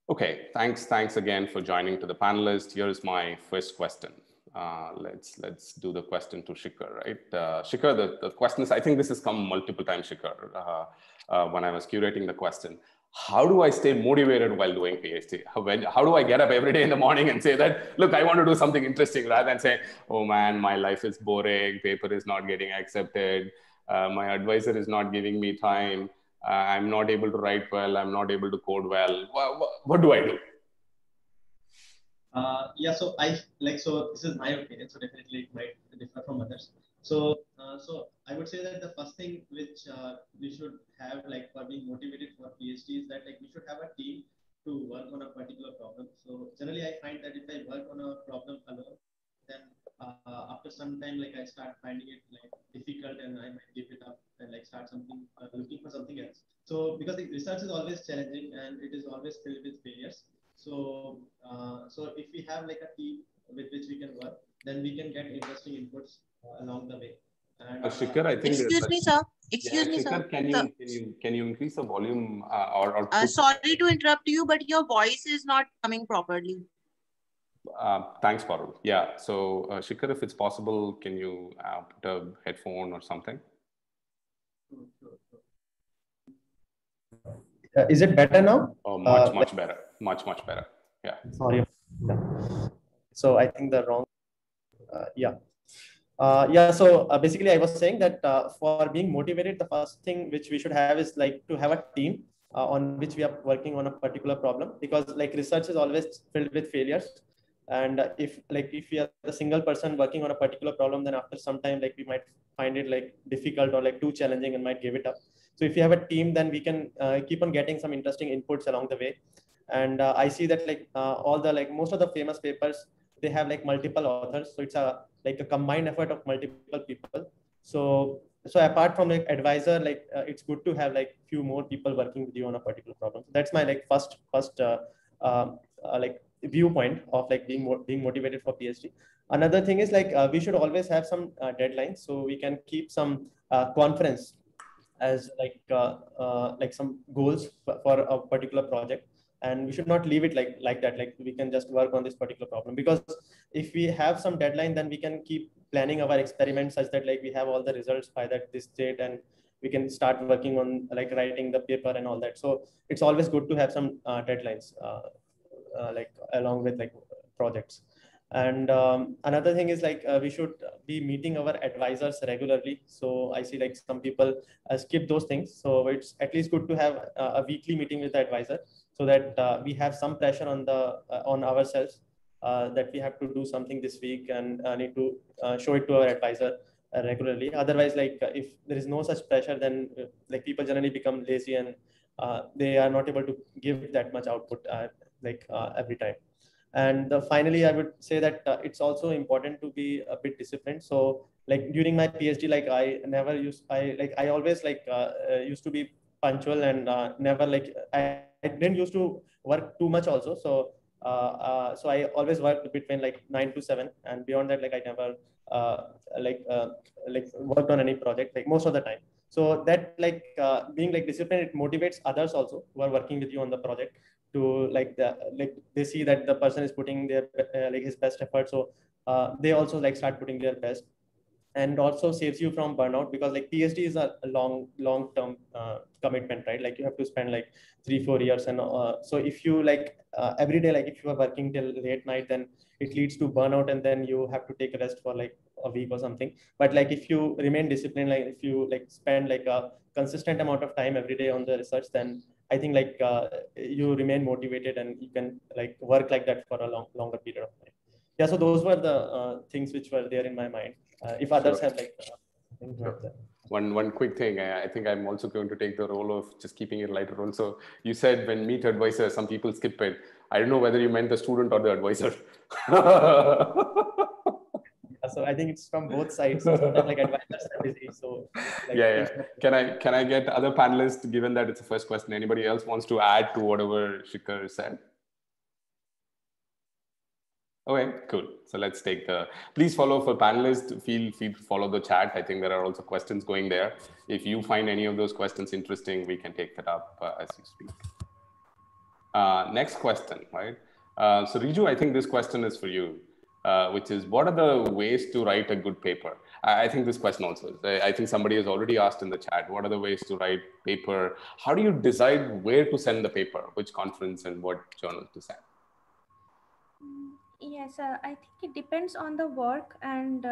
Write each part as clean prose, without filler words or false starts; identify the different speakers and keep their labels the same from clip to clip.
Speaker 1: Okay, thanks again for joining to the panelists. Here's my first question. Let's do the question to Shikhar, right? Shikhar, the question is, I think this has come multiple times, Shikhar, when I was curating the question. How do I stay motivated while doing PhD? How do I get up every day in the morning and say that, look, I want to do something interesting, rather than say, oh man, my life is boring, paper is not getting accepted, my advisor is not giving me time, I'm not able to write well, I'm not able to code well. What do I do?
Speaker 2: Yeah, so so this is my opinion, so definitely it might differ from others. So I would say that the first thing which we should have, like, for being motivated for PhD, is that, like, we should have a team to work on a particular problem. So generally I find that if I work on a problem alone, then after some time, like, I start finding it like difficult, and I might give it up and like start something looking for something else. So because the research is always challenging and it is always filled with failures. So if we have like a team with which we can work, then we can get interesting inputs along the way. And
Speaker 1: Shikhar, I think
Speaker 3: excuse me, sir. Excuse me,
Speaker 1: Shikhar,
Speaker 3: sir.
Speaker 1: can you increase the volume or
Speaker 3: sorry to interrupt you, but your voice is not coming properly.
Speaker 1: Thanks, Parul. Yeah. So, Shikhar, if it's possible, can you put a headphone or something?
Speaker 2: Is it better now?
Speaker 1: Oh, much better. Much better. Yeah.
Speaker 2: Sorry. Yeah. So I think the wrong. Yeah. So basically, I was saying that for being motivated, the first thing which we should have is like to have a team on which we are working on a particular problem, because like research is always filled with failures. And if we are a single person working on a particular problem, then after some time, like, we might find it like difficult or like too challenging and might give it up. So if you have a team, then we can keep on getting some interesting inputs along the way. And I see that like all the like most of the famous papers, they have like multiple authors, so it's a like a combined effort of multiple people. So apart from like advisor, like it's good to have like few more people working with you on a particular problem. So that's my like first like viewpoint of like being motivated for PhD. Another thing is like we should always have some deadlines, so we can keep some conference as like some goals for a particular project, and we should not leave it like that. Like, we can just work on this particular problem, because if we have some deadline, then we can keep planning our experiments such that like we have all the results by this date, and we can start working on like writing the paper and all that. So it's always good to have some deadlines like along with like projects. And another thing is like we should be meeting our advisors regularly. So I see like some people skip those things, so it's at least good to have a weekly meeting with the advisor, so that we have some pressure on the on ourselves that we have to do something this week, and need to show it to our advisor regularly. Otherwise, like if there is no such pressure, then like people generally become lazy, and they are not able to give that much output every time. And finally, I would say that it's also important to be a bit disciplined. So like during my PhD, like I always like used to be punctual, and never like I didn't used to work too much also. So I always worked between like 9 to 7, and beyond that, like I never uh, like worked on any project like most of the time. So that like being like disciplined, it motivates others also who are working with you on the project to like they see that the person is putting their like his best effort. So they also like start putting their best, and also saves you from burnout, because like PhD is a long term commitment, right? Like you have to spend like 3-4 years, and so if you like every day, like if you are working till late night, then it leads to burnout, and then you have to take a rest for like a week or something. But like if you remain disciplined, like if you like spend like a consistent amount of time every day on the research, then I think like you remain motivated, and you can like work like that for a longer period of time. Yeah, so those were the things which were there in my mind. If others have like things like that.
Speaker 1: One quick thing, I think I'm also going to take the role of just keeping it lighter role. So you said when meet advisor, some people skip it. I don't know whether you meant the student or the advisor.
Speaker 2: So I think it's from both sides. So sometimes like advisors are busy. So like,
Speaker 1: yeah. Can I get other panelists, given that it's the first question, anybody else wants to add to whatever Shikhar said? Okay, cool. So let's take please follow for panelists, feel free to follow the chat. I think there are also questions going there. If you find any of those questions interesting, we can take that up as you speak. Next question, right? So Riju, I think this question is for you, which is, what are the ways to write a good paper? I think this question also is, I think somebody has already asked in the chat, what are the ways to write paper? How do you decide where to send the paper, which conference and what journal to send?
Speaker 4: Yes, I think it depends on the work, and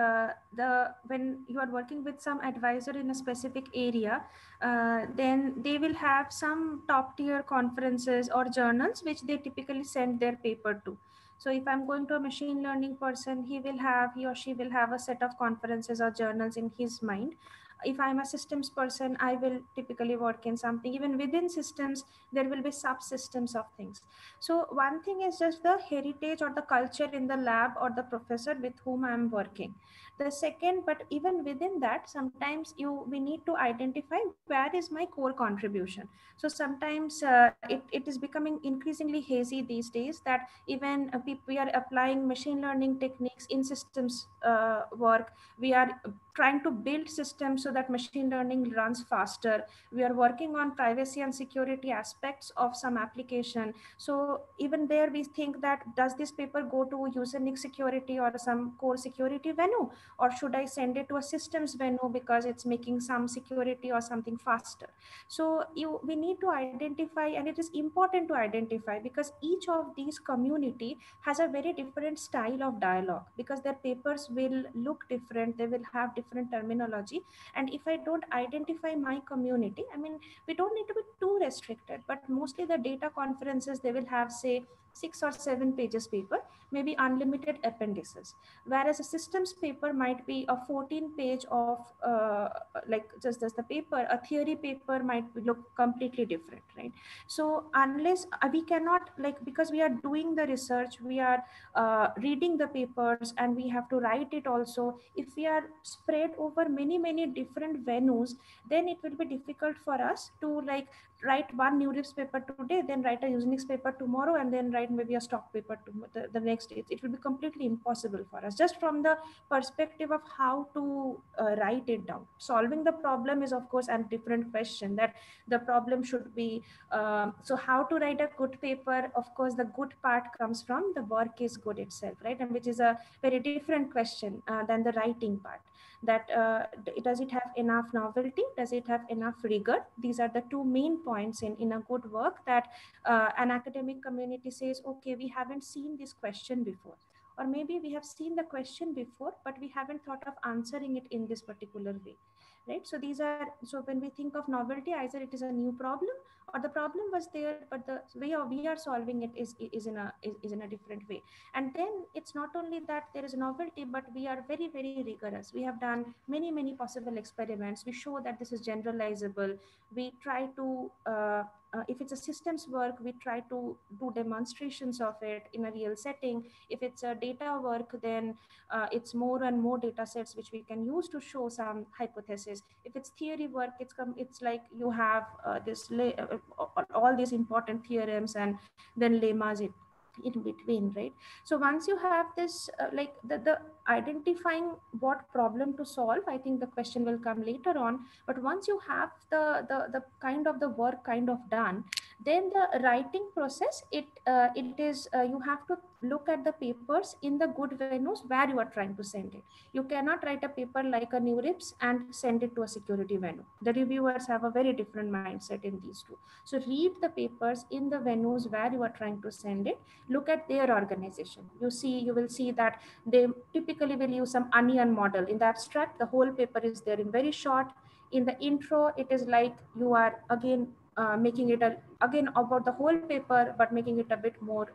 Speaker 4: when you are working with some advisor in a specific area, then they will have some top tier conferences or journals which they typically send their paper to. So if I'm going to a machine learning person, he or she will have a set of conferences or journals in his mind. If I'm a systems person, I will typically work in something. Even within systems, there will be subsystems of things. So one thing is just the heritage or the culture in the lab or the professor with whom I'm working. The second, but even within that, sometimes we need to identify where is my core contribution. So sometimes it is becoming increasingly hazy these days that even we are applying machine learning techniques in systems work. We are trying to build systems so that machine learning runs faster. We are working on privacy and security aspects of some application. So even there we think that, does this paper go to Usenix security or some core security venue, or should I send it to a systems venue because it's making some security or something faster? So we need to identify, and it is important to identify, because each of these community has a very different style of dialogue, because their papers will look different, they will have different terminology. And if I don't identify my community, I mean, we don't need to be too restricted, but mostly the data conferences, they will have, say, 6 or 7 pages paper, maybe unlimited appendices, whereas a systems paper might be a 14 page of like just the paper. A theory paper might look completely different, right? So unless we cannot, like, because we are doing the research, we are reading the papers, and we have to write it also. If we are spread over many different venues, then it will be difficult for us to, like, write one NeurIPS paper today, then write a Usenix paper tomorrow, and then write maybe a stock paper the next day. It will be completely impossible for us, just from the perspective of how to write it down. Solving the problem is, of course, a different question, that the problem should be, so how to write a good paper, of course, the good part comes from the work is good itself, right? And which is a very different question than the writing part. That does it have enough novelty, does it have enough rigor? These are the two main points in a good work, that an academic community says, okay, we haven't seen this question before, or maybe we have seen the question before, but we haven't thought of answering it in this particular way, right? So these are, so when we think of novelty, either it is a new problem, or the problem was there, but the way we are solving it is in a different way. And then it's not only that there is a novelty, but we are very rigorous. We have done many possible experiments. We show that this is generalizable. We try to if it's a systems work, we try to do demonstrations of it in a real setting. If it's a data work, then it's more and more data sets which we can use to show some hypothesis. If it's theory work, it's like you have all these important theorems and then lemmas in between, right? So once you have this like the identifying what problem to solve, I think the question will come later on. But once you have the kind of the work kind of done, then the writing process, it is you have to look at the papers in the good venues where you are trying to send it. You cannot write a paper like a NeurIPS and send it to a security venue. The reviewers have a very different mindset in these two. So read the papers in the venues where you are trying to send it. Look at their organization. You will see that they typically will use some onion model. In the abstract, the whole paper is there in very short. In the intro, it is like you are again making it again about the whole paper, but making it a bit more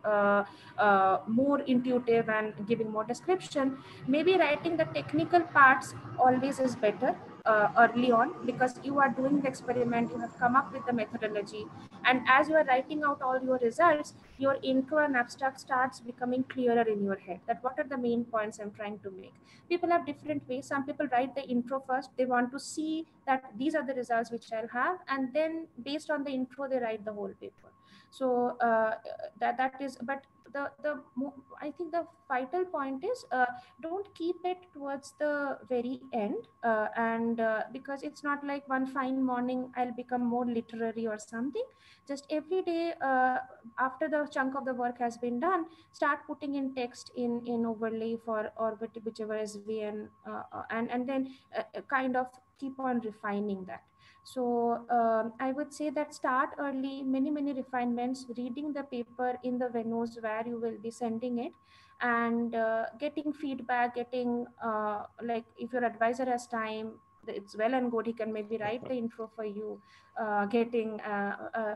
Speaker 4: more intuitive and giving more description. Maybe writing the technical parts always is better early on, because you are doing the experiment, you have come up with the methodology, and as you are writing out all your results, your intro and abstract starts becoming clearer in your head, that what are the main points I'm trying to make. People have different ways. Some people write the intro first, they want to see that these are the results which I'll have, and then based on the intro they write the whole paper. So that is, but I think the vital point is don't keep it towards the very end, and because it's not like one fine morning I'll become more literary or something. Just every day, after the chunk of the work has been done, start putting in text in overlay for or whichever SVN, and then kind of keep on refining that. So I would say that start early, many refinements, reading the paper in the venues where you will be sending it, and getting feedback, getting like if your advisor has time, it's well and good, he can maybe write the intro for you, getting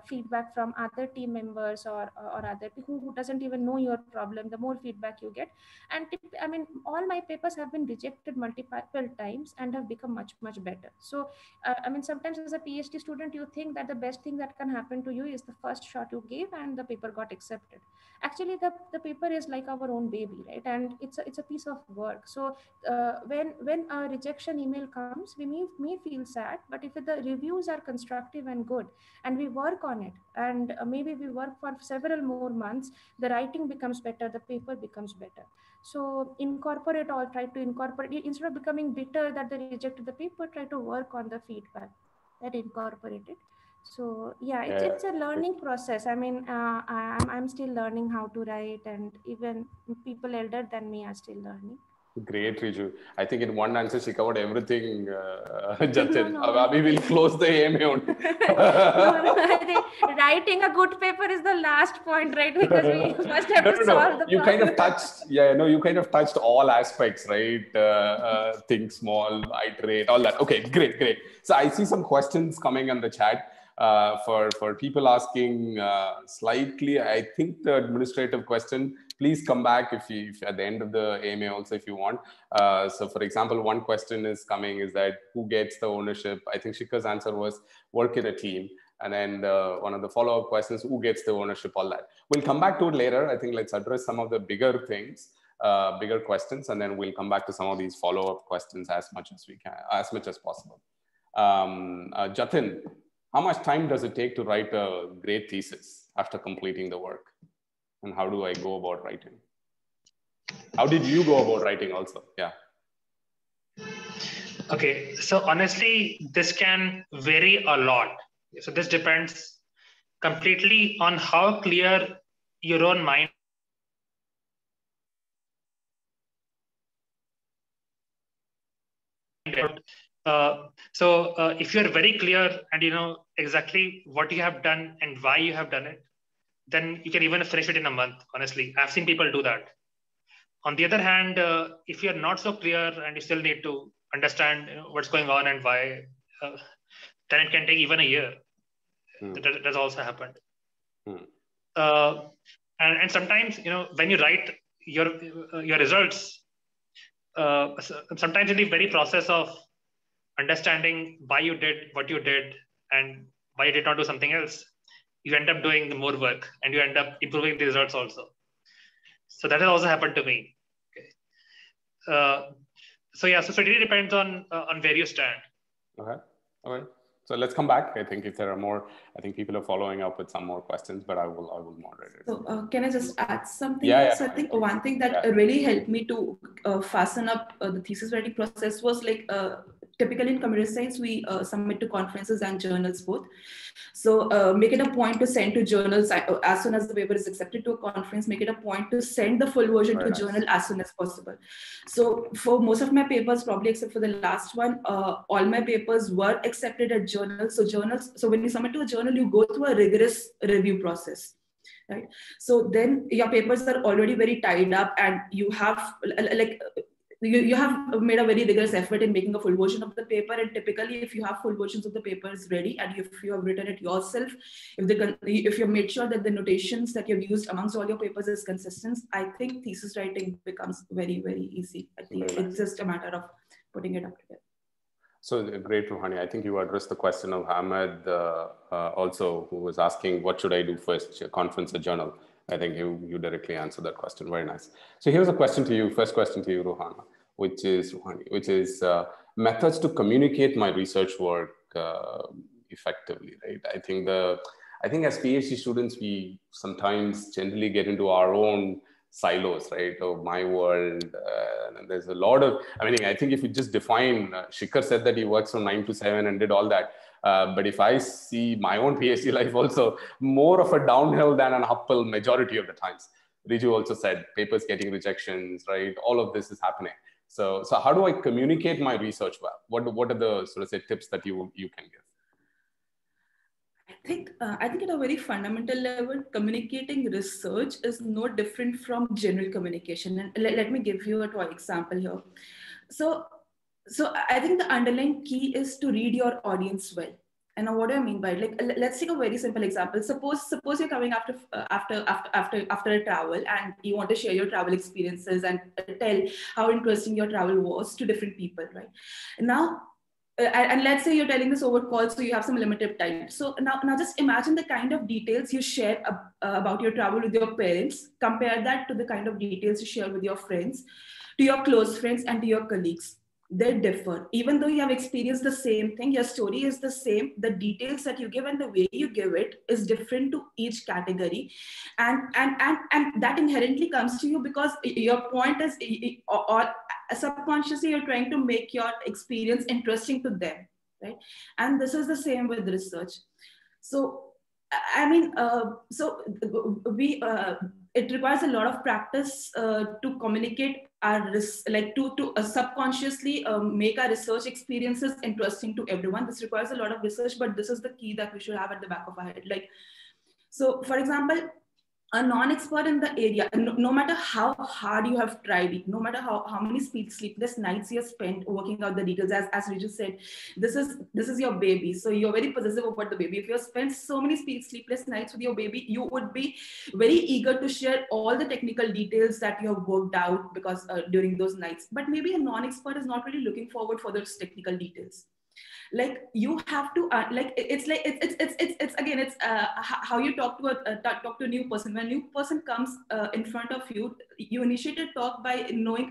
Speaker 4: feedback from other team members or other people who doesn't even know your problem. The more feedback you get, and I mean, all my papers have been rejected multiple times and have become much better. So I mean, sometimes as a PhD student, you think that the best thing that can happen to you is the first shot you gave and the paper got accepted. Actually, the paper is like our own baby, right? And it's a piece of work. So when a rejection email comes, we may feel sad, but if the reviews are constructive and good, and we work on it, and maybe we work for several more months, the writing becomes better, the paper becomes better. So incorporate all, try to incorporate, instead of becoming bitter that they rejected the paper, try to work on the feedback that incorporated. So yeah, it's a learning process. I mean, I'm still learning how to write, and even people elder than me are still learning.
Speaker 1: Great, Riju. I think in one answer she covered everything. Jatin, we will close the AMA on.
Speaker 4: I think writing a good paper is the last point, right? Because we first have to solve the problem.
Speaker 1: You kind of touched, you kind of touched all aspects, right? Think small, iterate, all that. Okay, great. So I see some questions coming in the chat. For people asking slightly, I think the administrative question, please come back if at the end of the AMA also if you want. So for example, one question is coming is that who gets the ownership? I think Shikhar's answer was work in a team. And then one of the follow-up questions, who gets the ownership, all that. We'll come back to it later. I think let's address some of the bigger things, bigger questions, and then we'll come back to some of these follow-up questions as much as we can, as much as possible. Jatin, how much time does it take to write a great thesis after completing the work? And how do I go about writing? How did you go about writing also? Yeah.
Speaker 5: Okay, so honestly, this can vary a lot. So this depends completely on how clear your own mind if you're very clear and you know exactly what you have done and why you have done it, then you can even finish it in a month. Honestly, I've seen people do that. On the other hand, if you're not so clear and you still need to understand what's going on and why, then it can take even a year. That's also happened. And sometimes, you know, when you write your results, sometimes in the very process of understanding why you did what you did and why you did not do something else, you end up doing more work and you end up improving the results also. So that has also happened to me. Okay. So yeah, so it really depends on where you stand.
Speaker 1: Okay. All right. So let's come back. I think if there are more, I think people are following up with some more questions, but I will moderate it.
Speaker 6: So can I just add something?
Speaker 1: Yeah.
Speaker 6: So I think one thing that really helped me to fasten up the thesis writing process was like, typically in computer science, we submit to conferences and journals both. So make it a point to send to journals as soon as the paper is accepted to a conference, make it a point to send the full version to a journal as soon as possible. So for most of my papers, probably except for the last one, all my papers were accepted at journals. So when you submit to a journal, you go through a rigorous review process. Right. So then your papers are already very tied up and you have you have made a very rigorous effort in making a full version of the paper. And typically, if you have full versions of the papers ready and if you have written it yourself, if you made sure that the notations that you've used amongst all your papers is consistent, I think thesis writing becomes very, very easy. I think it's just a matter of putting it up together.
Speaker 1: So great, Ruhani. I think you addressed the question of Ahmed also, who was asking, what should I do first, conference or journal? I think you directly answered that question. Very nice. So here's a question to you. First question to you, Ruhana, which is methods to communicate my research work effectively, right? I think I think as PhD students, we sometimes generally get into our own silos, right? Of my world. And there's a lot of, I mean, I think if you just define, Shikhar said that he works from 9 to 7 and did all that. But if I see my own PhD life also, more of a downhill than an uphill majority of the times. Riju also said papers getting rejections, right? All of this is happening. So how do I communicate my research well? What are the sort of say tips that you can give?
Speaker 6: I think at a very fundamental level, communicating research is no different from general communication. And let me give you a toy example here. So I think the underlying key is to read your audience well. And what do I mean by it? Like, let's take a very simple example. Suppose you're coming after a travel and you want to share your travel experiences and tell how interesting your travel was to different people, right? Now, and let's say you're telling this over call, so you have some limited time. So now just imagine the kind of details you share about your travel with your parents. Compare that to the kind of details you share with your friends, to your close friends, and to your colleagues. They differ. Even though you have experienced the same thing, your story is the same. The details that you give and the way you give it is different to each category, and that inherently comes to you because your point is, or subconsciously you're trying to make your experience interesting to them, right? And this is the same with research. So I mean, it requires a lot of practice to communicate our to subconsciously make our research experiences interesting to everyone. This requires a lot of research, but this is the key that we should have at the back of our head. Like, so for example, a non-expert in the area, no matter how hard you have tried it, no matter how many sleepless nights you have spent working out the details, as Riju said, this is your baby. So you're very possessive about the baby. If you have spent so many sleepless nights with your baby, you would be very eager to share all the technical details that you have worked out because during those nights. But maybe a non-expert is not really looking forward for those technical details. Like, you have to it's how you talk to a new person. When a new person comes in front of you, you initiate a talk by knowing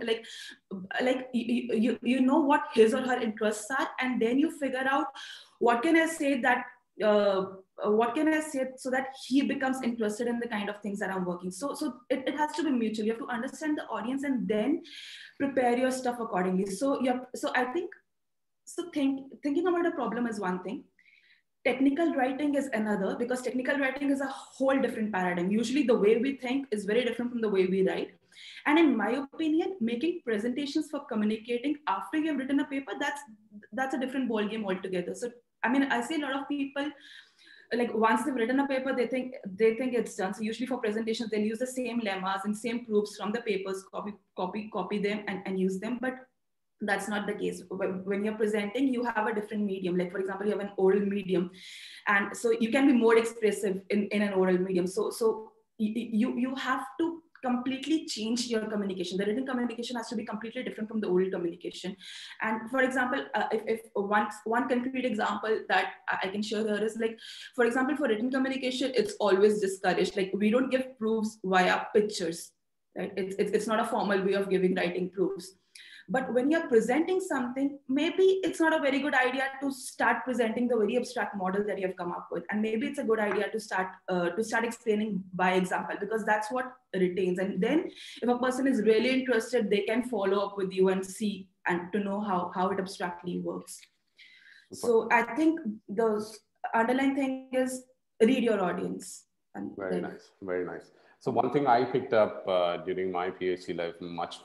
Speaker 6: you know what his or her interests are, and then you figure out what can I say so that he becomes interested in the kind of things that I'm working. So it has to be mutual. You have to understand the audience and then prepare your stuff accordingly. So I think, so thinking about a problem is one thing. Technical writing is another, because technical writing is a whole different paradigm. Usually the way we think is very different from the way we write. And in my opinion, making presentations for communicating after you have written a paper, that's a different ballgame altogether. So, I mean, I see a lot of people, like, once they've written a paper, they think it's done. So usually for presentations, they'll use the same lemmas and same proofs from the papers, copy them and use them. But that's not the case. When you're presenting, you have a different medium. Like, for example, you have an oral medium, and so you can be more expressive in an oral medium. So you have to completely change your communication. The written communication has to be completely different from the oral communication. And for example, if one concrete example that I can share here is, like, for example, for written communication, it's always discouraged. Like, we don't give proofs via pictures, right? It's not a formal way of giving writing proofs. But when you're presenting something, maybe it's not a very good idea to start presenting the very abstract model that you have come up with. And maybe it's a good idea to start explaining by example, because that's what retains. And then if a person is really interested, they can follow up with you and see and to know how it abstractly works. So I think the underlying thing is read your audience. And
Speaker 1: very nice, very nice. So one thing I picked up during my PhD life, much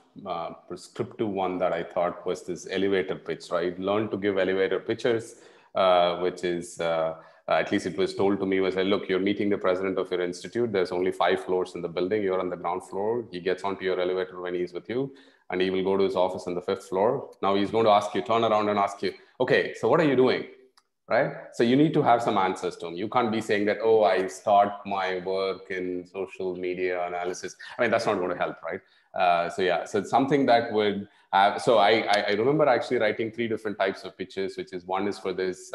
Speaker 1: prescriptive one that I thought was this elevator pitch, right? Learn to give elevator pitches, which is, at least it was told to me, was, look, you're meeting the president of your institute. There's only 5 floors in the building. You're on the ground floor. He gets onto your elevator when he's with you, and he will go to his office on the 5th floor. Now he's going to ask you, turn around and ask you, okay, so what are you doing? Right? So you need to have some answers to them. You can't be saying that, oh, I start my work in social media analysis. I mean, that's not going to help, right? So it's something that would have, so I remember actually writing 3 different types of pitches, which is, one is for this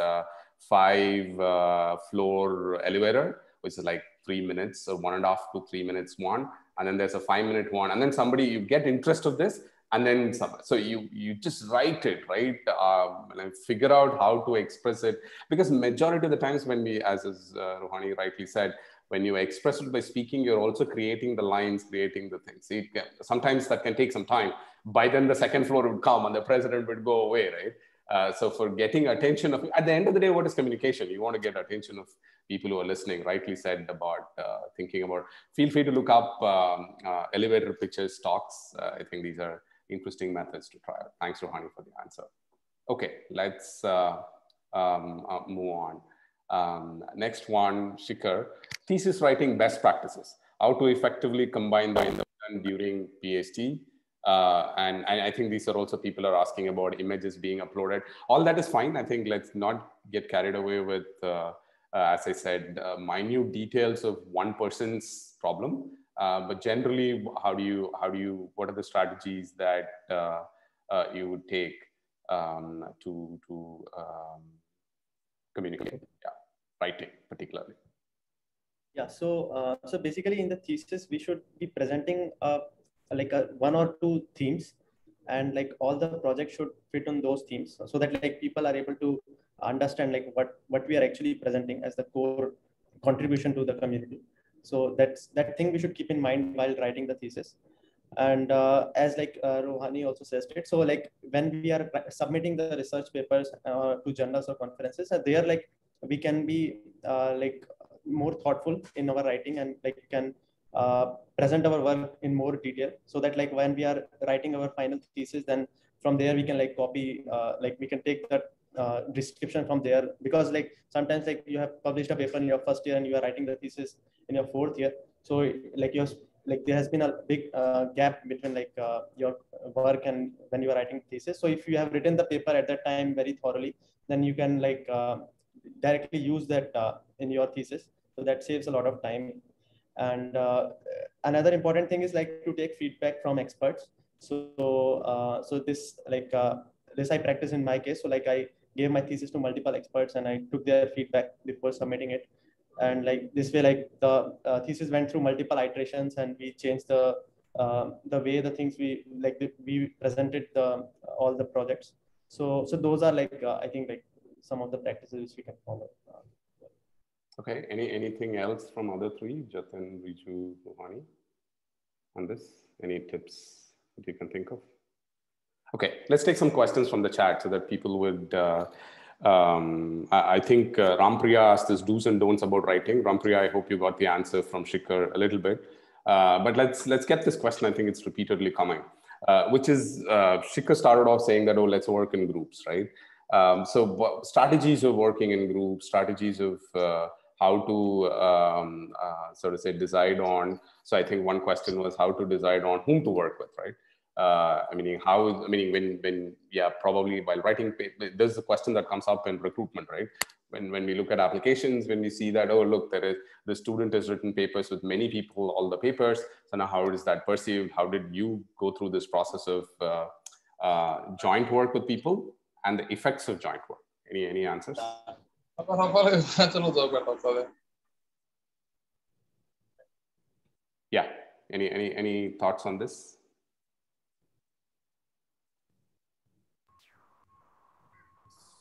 Speaker 1: 5-floor elevator, which is like 3 minutes or 1.5 to 3 minutes one. And then there's a 5-minute one. And then you get interest of this, and then some. So you just write it, right? And figure out how to express it, because majority of the times when we, as Rohani rightly said, when you express it by speaking, you're also creating the lines, creating the things. Sometimes that can take some time. By then the second floor would come and the president would go away, right? So for getting attention of, at the end of the day, what is communication? You want to get attention of people who are listening. Rightly said about thinking about, feel free to look up elevator pitches, talks. I think these are interesting methods to try. Thanks, Rohani, for the answer. Okay, let's move on. Next one, Shikhar, thesis writing best practices. How to effectively combine the during PhD. And I think these are also, people are asking about images being uploaded. All that is fine. I think let's not get carried away with, as I said, minute details of one person's problem. But generally, what are the strategies that you would take to communicate? Yeah, writing particularly.
Speaker 2: Yeah, so basically in the thesis, we should be presenting like one or two themes, and like all the projects should fit on those themes, so that like people are able to understand like what we are actually presenting as the core contribution to the community. So that thing we should keep in mind while writing the thesis. And as like Rohani also suggested, so like when we are submitting the research papers to journals or conferences, there like we can be like more thoughtful in our writing, and like can present our work in more detail, so that like when we are writing our final thesis, then from there we can like copy, like we can take that description from there, because like sometimes like you have published a paper in your first year and you are writing the thesis in your fourth year, so like there has been a big gap between like your work and when you are writing thesis. So if you have written the paper at that time very thoroughly, then you can like directly use that in your thesis, so that saves a lot of time. And another important thing is like to take feedback from experts. So this like this I practice in my case. So like I gave my thesis to multiple experts and I took their feedback before submitting it. And like this way, like the thesis went through multiple iterations, and we changed the way the things we we presented all the projects. So those are like I think like some of the practices which we can follow.
Speaker 1: Okay, anything else from other three, Jatin, Riju, Rohani, on this? Any tips that you can think of? Okay, let's take some questions from the chat so that people would, I think Rampriya asked this do's and don'ts about writing. Rampriya, I hope you got the answer from Shikhar a little bit. But let's get this question. I think it's repeatedly coming, which is Shikhar started off saying that, oh, let's work in groups, right? So strategies of working in groups, strategies of how to sort of say decide on. So I think one question was how to decide on whom to work with, right? Probably while writing, there's a question that comes up in recruitment, right? When we look at applications, when we see that, oh, look, the student has written papers with many people, all the papers. So now how is that perceived? How did you go through this process of joint work with people and the effects of joint work? Any answers? Yeah, any thoughts on this?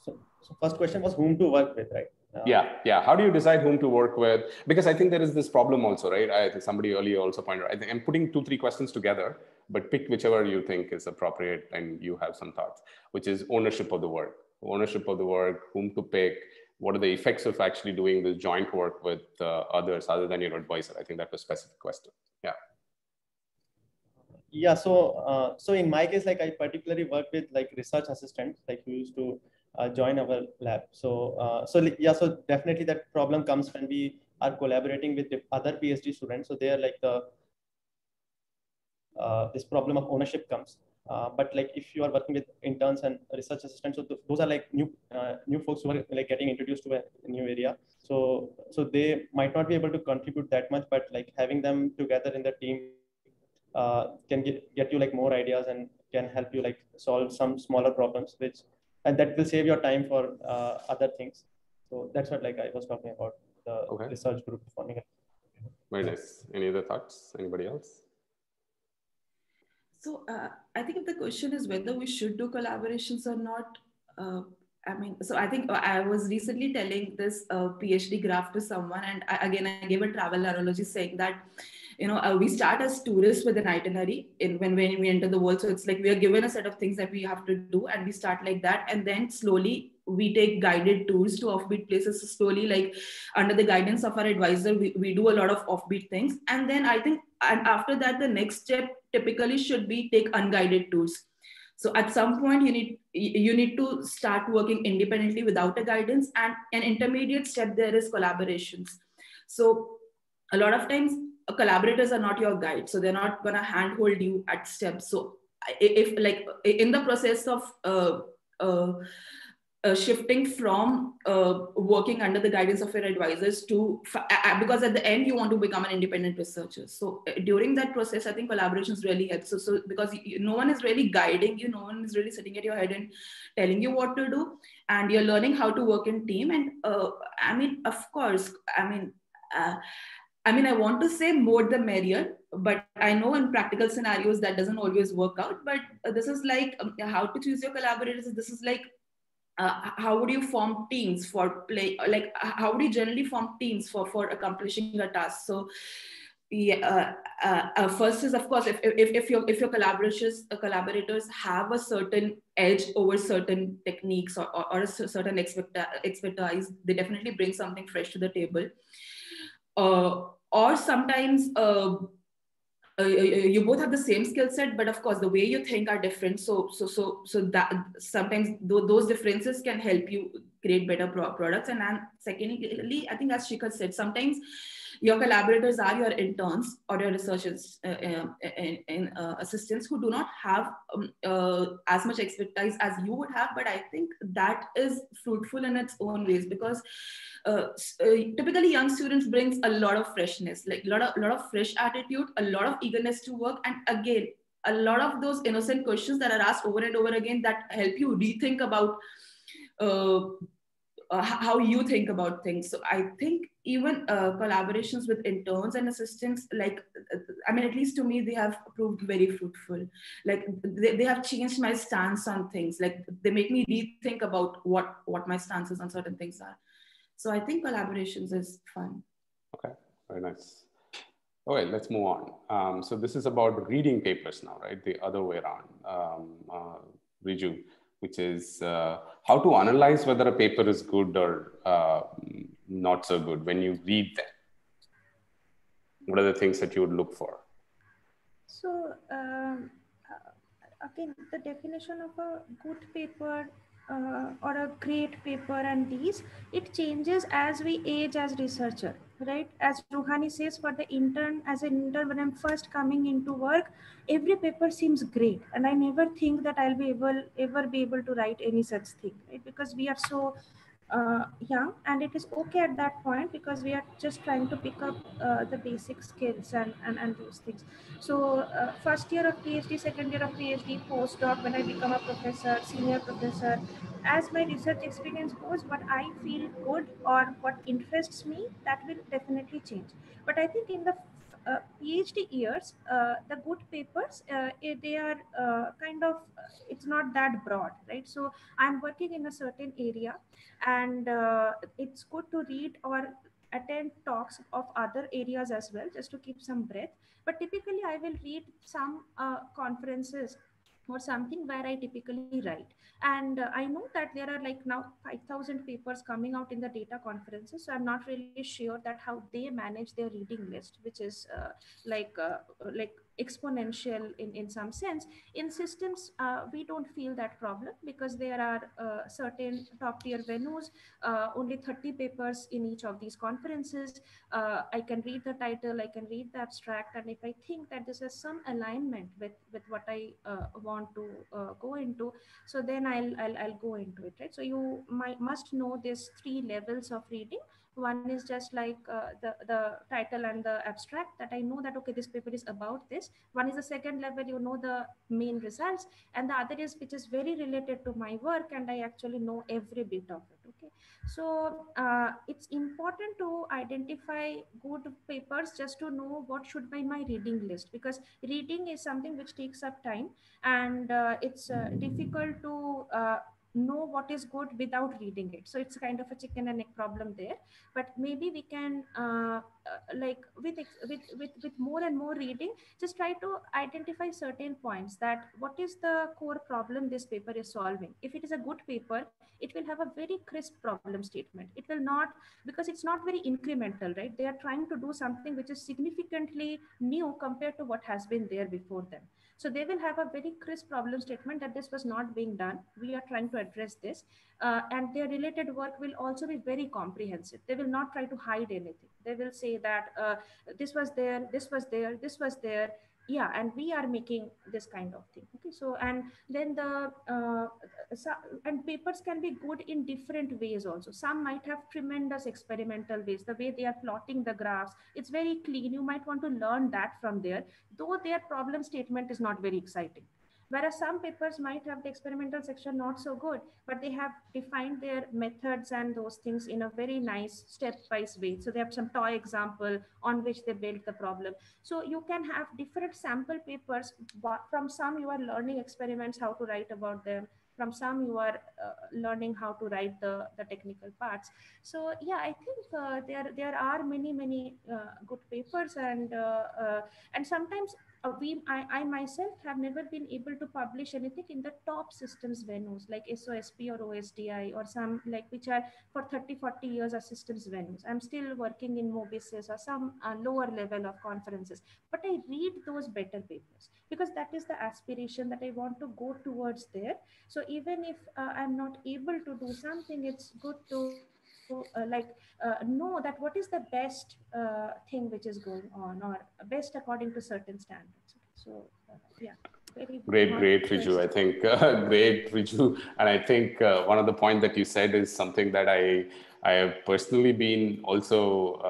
Speaker 2: So first question was whom to work with, right?
Speaker 1: Yeah. How do you decide whom to work with? Because I think there is this problem also, right? I think somebody earlier also pointed out, I think I'm putting 2-3 questions together, but pick whichever you think is appropriate and you have some thoughts, which is ownership of the work. Ownership of the work, whom to pick, what are the effects of actually doing this joint work with others other than your advisor? I think that was a specific question.
Speaker 2: Yeah, so in my case, like I particularly work with like research assistants, like who used to join our lab. So definitely that problem comes when we are collaborating with the other PhD students. So they are like this problem of ownership comes. But like if you are working with interns and research assistants, so those are like new folks who are like getting introduced to a new area. So they might not be able to contribute that much, but like having them together in the team can get you like more ideas and can help you like solve some smaller problems, and that will save your time for other things. So that's what like I was talking about, the research group forming.
Speaker 1: Very nice. Any other thoughts? Anybody else?
Speaker 6: So I think if the question is whether we should do collaborations or not, I mean, so I think I was recently telling this PhD graph to someone, and I gave a travel analogy saying that, we start as tourists with an itinerary when we enter the world. So it's like we are given a set of things that we have to do, and we start like that, and then slowly we take guided tours to offbeat places. So slowly, like under the guidance of our advisor, we do a lot of offbeat things, and then I think, and after that, the next step typically should be take unguided tours. So at some point you need to start working independently without a guidance, and an intermediate step there is collaborations. So a lot of times collaborators are not your guide, so they're not going to handhold you at steps. So if like in the process of shifting from working under the guidance of your advisors to, because at the end you want to become an independent researcher. So during that process, I think collaborations really help. So because no one is really guiding you, no one is really sitting at your head and telling you what to do, and you're learning how to work in team. And I mean, of course, I want to say more the merrier, but I know in practical scenarios that doesn't always work out. But this is like how to choose your collaborators. This is like how would you form teams for play? Like how would you generally form teams for accomplishing a task? So yeah, first is of course if your collaborators have a certain edge over certain techniques or a certain expertise, they definitely bring something fresh to the table. Or sometimes you both have the same skill set, but of course the way you think are different. So that sometimes those differences can help you create better products. And then secondly, I think as Shikhar said, sometimes your collaborators are your interns or your researchers and assistants who do not have as much expertise as you would have. But I think that is fruitful in its own ways, because typically young students brings a lot of freshness, like a lot of fresh attitude, a lot of eagerness to work, and again a lot of those innocent questions that are asked over and over again that help you rethink about how you think about things. So I think even collaborations with interns and assistants, like at least to me, they have proved very fruitful. Like they have changed my stance on things. Like they make me rethink about what my stances on certain things are. So I think collaborations is fun.
Speaker 1: Okay, very nice. Okay, let's move on. So this is about reading papers now, right? The other way around, Riju, which is how to analyze whether a paper is good or not so good when you read them. What are the things that you would look for?
Speaker 4: So again, the definition of a good paper or a great paper and these, it changes as we age as researcher, right? As Ruhani says, for the intern, as an intern, when I'm first coming into work, every paper seems great. And I never think that I'll be ever be able to write any such thing, right? Because we are so young, and it is okay at that point because we are just trying to pick up the basic skills and those things. So first year of PhD, second year of PhD, postdoc, when I become a professor, senior professor, as my research experience goes, what I feel good or what interests me, that will definitely change. But I think in the PhD years, the good papers, they are kind of, it's not that broad, right? So I'm working in a certain area, and it's good to read or attend talks of other areas as well, just to keep some breadth. But typically I will read some conferences or something where I typically write. And I know that there are like now 5,000 papers coming out in the data conferences. So I'm not really sure that how they manage their reading list, which is like exponential in some sense. In systems, we don't feel that problem because there are certain top tier venues, only 30 papers in each of these conferences. I can read the title, I can read the abstract, and if I think that this has some alignment with what I want to go into, so then I'll go into it, right? So you must know these 3 levels of reading. One is just like the title and the abstract, that I know that okay, this paper is about this. One is the second level, you know the main results, and the other is which is very related to my work and I actually know every bit of it. Okay, so it's important to identify good papers just to know what should be my reading list, because reading is something which takes up time, and it's difficult to know what is good without reading it. So it's kind of a chicken and egg problem there. But maybe we can like with more and more reading, just try to identify certain points, that what is the core problem this paper is solving. If it is a good paper, it will have a very crisp problem statement. It will not, because it's not very incremental, right? They are trying to do something which is significantly new compared to what has been there before them. So they will have a very crisp problem statement that this was not being done. We are trying to address this. And their related work will also be very comprehensive. They will not try to hide anything. They will say that this was there, this was there, this was there. Yeah, and we are making this kind of thing. Okay, so and then and papers can be good in different ways also. Some might have tremendous experimental ways, the way they are plotting the graphs, it's very clean. You might want to learn that from there, though their problem statement is not very exciting. Whereas some papers might have the experimental section not so good, but they have defined their methods and those things in a very nice stepwise way. So they have some toy example on which they build the problem. So you can have different sample papers. From some you are learning experiments, how to write about them. From some you are learning how to write the technical parts. So yeah, I think there are many good papers, and sometimes I myself have never been able to publish anything in the top systems venues like SOSP or OSDI or some like which are for 30-40 years are systems venues. I'm still working in Mobisis or some lower level of conferences, but I read those better papers because that is the aspiration that I want to go towards there. So even if I'm not able to do something, it's good to know that what is the best thing which is going on, or best according to certain standards. So yeah, very
Speaker 1: great Riju. I think great Riju, and I think one of the points that you said is something that I have personally been also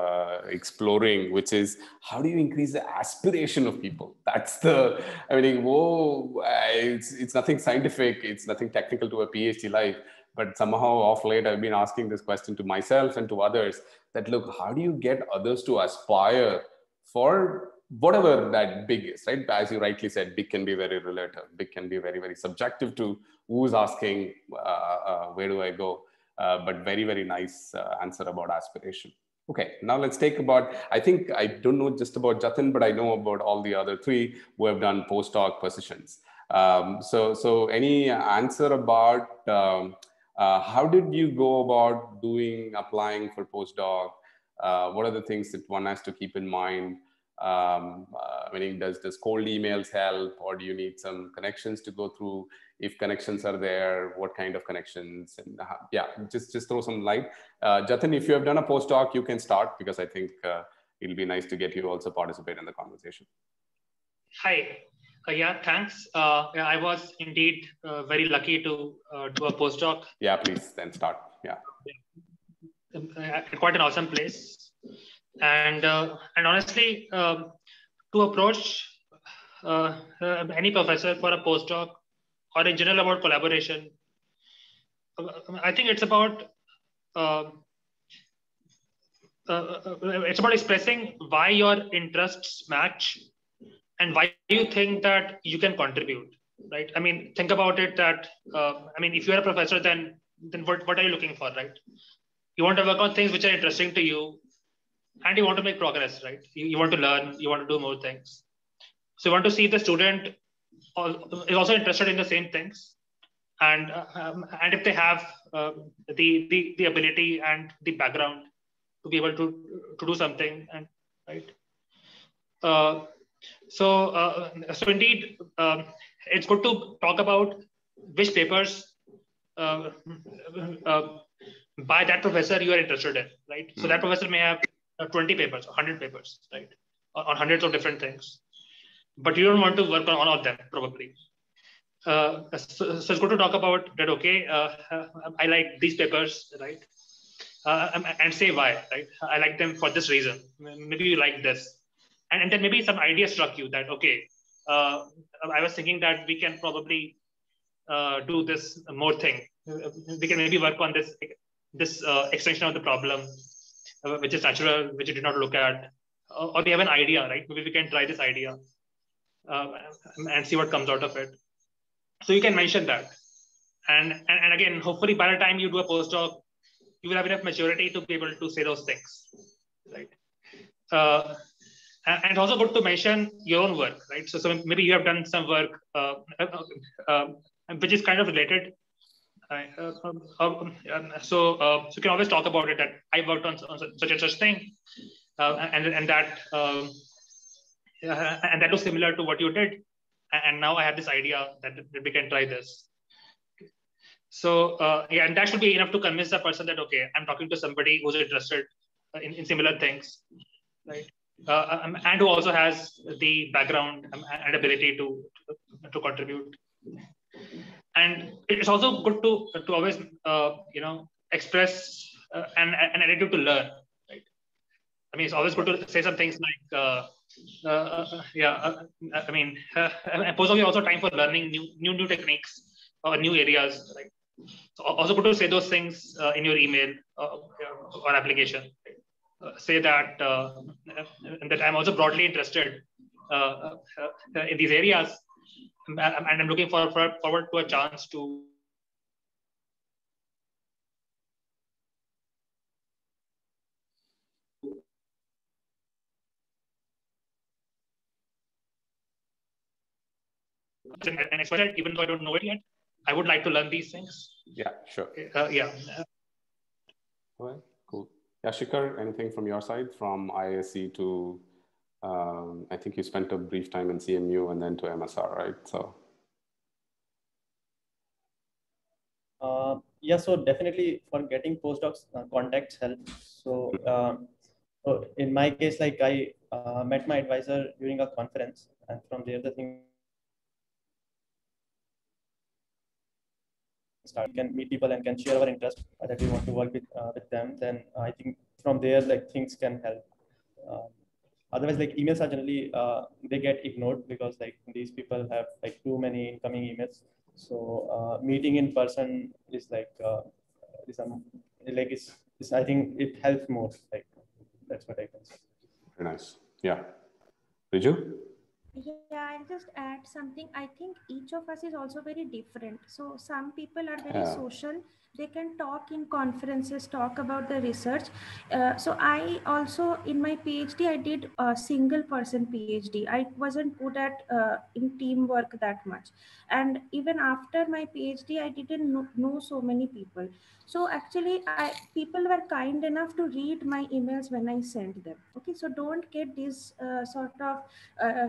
Speaker 1: exploring, which is how do you increase the aspiration of people? That's the, I mean, whoa, it's nothing scientific, it's nothing technical to a PhD life. But somehow off late, I've been asking this question to myself and to others that, look, how do you get others to aspire for whatever that big is, right? As you rightly said, big can be very relative. Big can be very, very subjective to who's asking, where do I go? But very, very nice answer about aspiration. Okay, now let's take about, I think I don't know just about Jatin, but I know about all the other three who have done postdoc positions. So any answer about how did you go about applying for postdoc? What are the things that one has to keep in mind? I mean, does cold emails help, or do you need some connections to go through? If connections are there, what kind of connections? And yeah, just throw some light. Jatin, if you have done a postdoc, you can start, because I think it'll be nice to get you to also participate in the conversation.
Speaker 5: Hi. Yeah, thanks. Yeah, I was indeed very lucky to do a postdoc.
Speaker 1: Yeah, please then start. Yeah.
Speaker 5: Quite an awesome place, and honestly, to approach any professor for a postdoc or in general about collaboration, I think it's about expressing why your interests match and why you think that you can contribute, right? I mean, think about it that, I mean, if you're a professor, then what are you looking for, right? You want to work on things which are interesting to you, and you want to make progress, right? You want to learn, you want to do more things. So you want to see the student is also interested in the same things. And if they have the ability and the background to be able to do something, and right? So indeed, it's good to talk about which papers by that professor you are interested in, right? So that professor may have 20 papers, 100 papers, right? On hundreds of different things, but you don't want to work on all of them probably. So it's good to talk about that. Okay, I like these papers, right? And say why, right? I like them for this reason. Maybe you like this. And then maybe some idea struck you that, okay, I was thinking that we can probably do this more thing. We can maybe work on this this extension of the problem, which is natural, which you did not look at, or we have an idea, right? Maybe we can try this idea and see what comes out of it. So you can mention that. And again, hopefully by the time you do a postdoc, you will have enough maturity to be able to say those things, right? And it's also good to mention your own work, right? So maybe you have done some work which is kind of related. So you can always talk about it, that I worked on such and such thing, and that was similar to what you did, and now I have this idea that we can try this. So yeah, and that should be enough to convince the person that, okay, I'm talking to somebody who's interested in similar things, right? And who also has the background and ability to contribute. And it's also good to always express an attitude to learn, right? I mean, it's always good to say some things like postdocs are also time for learning new techniques or new areas, right? So also good to say those things in your email or application. Right? Say that that I'm also broadly interested in these areas, and I'm looking forward to a chance to and especially even though I don't know it yet, I would like to learn these things.
Speaker 1: Yeah, sure.
Speaker 5: Yeah.
Speaker 1: All right, cool. Yeah, Shikhar, anything from your side, from IISc to, I think you spent a brief time in CMU and then to MSR, right? So.
Speaker 2: Yeah, so definitely for getting postdocs, contacts help. So, so in my case, like I met my advisor during a conference, and from there the thing start. We can meet people and can share our interest that we want to work with them. Then I think from there, like things can help. Otherwise, like emails are generally they get ignored because like these people have like too many incoming emails. So meeting in person is like I think it helps more. Like that's what I can say.
Speaker 1: Very nice. Yeah, Riju?
Speaker 4: Yeah, I'll just add something. I think each of us is also very different. So some people are very social. They can talk in conferences, talk about the research. So I also, in my PhD, I did a single person PhD. I wasn't good at in teamwork that much. And even after my PhD, I didn't know so many people. So actually, people were kind enough to read my emails when I sent them. Okay, so don't get this sort of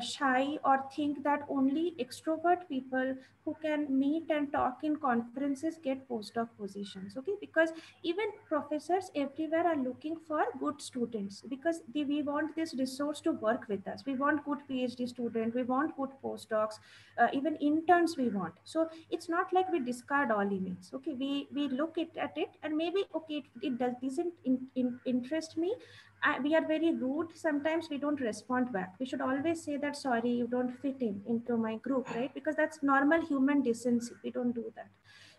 Speaker 4: shy or think that only extrovert people who can meet and talk in conferences get postdoc positions. Okay, because even professors everywhere are looking for good students, because we want this resource to work with us. We want good PhD students, we want good postdocs, even interns we want. So it's not like we discard all emails. Okay, we look at it and maybe okay, it doesn't interest me. We are very rude. Sometimes we don't respond back. We should always say that, sorry, you don't fit into my group, right? Because that's normal human decency. We don't do that.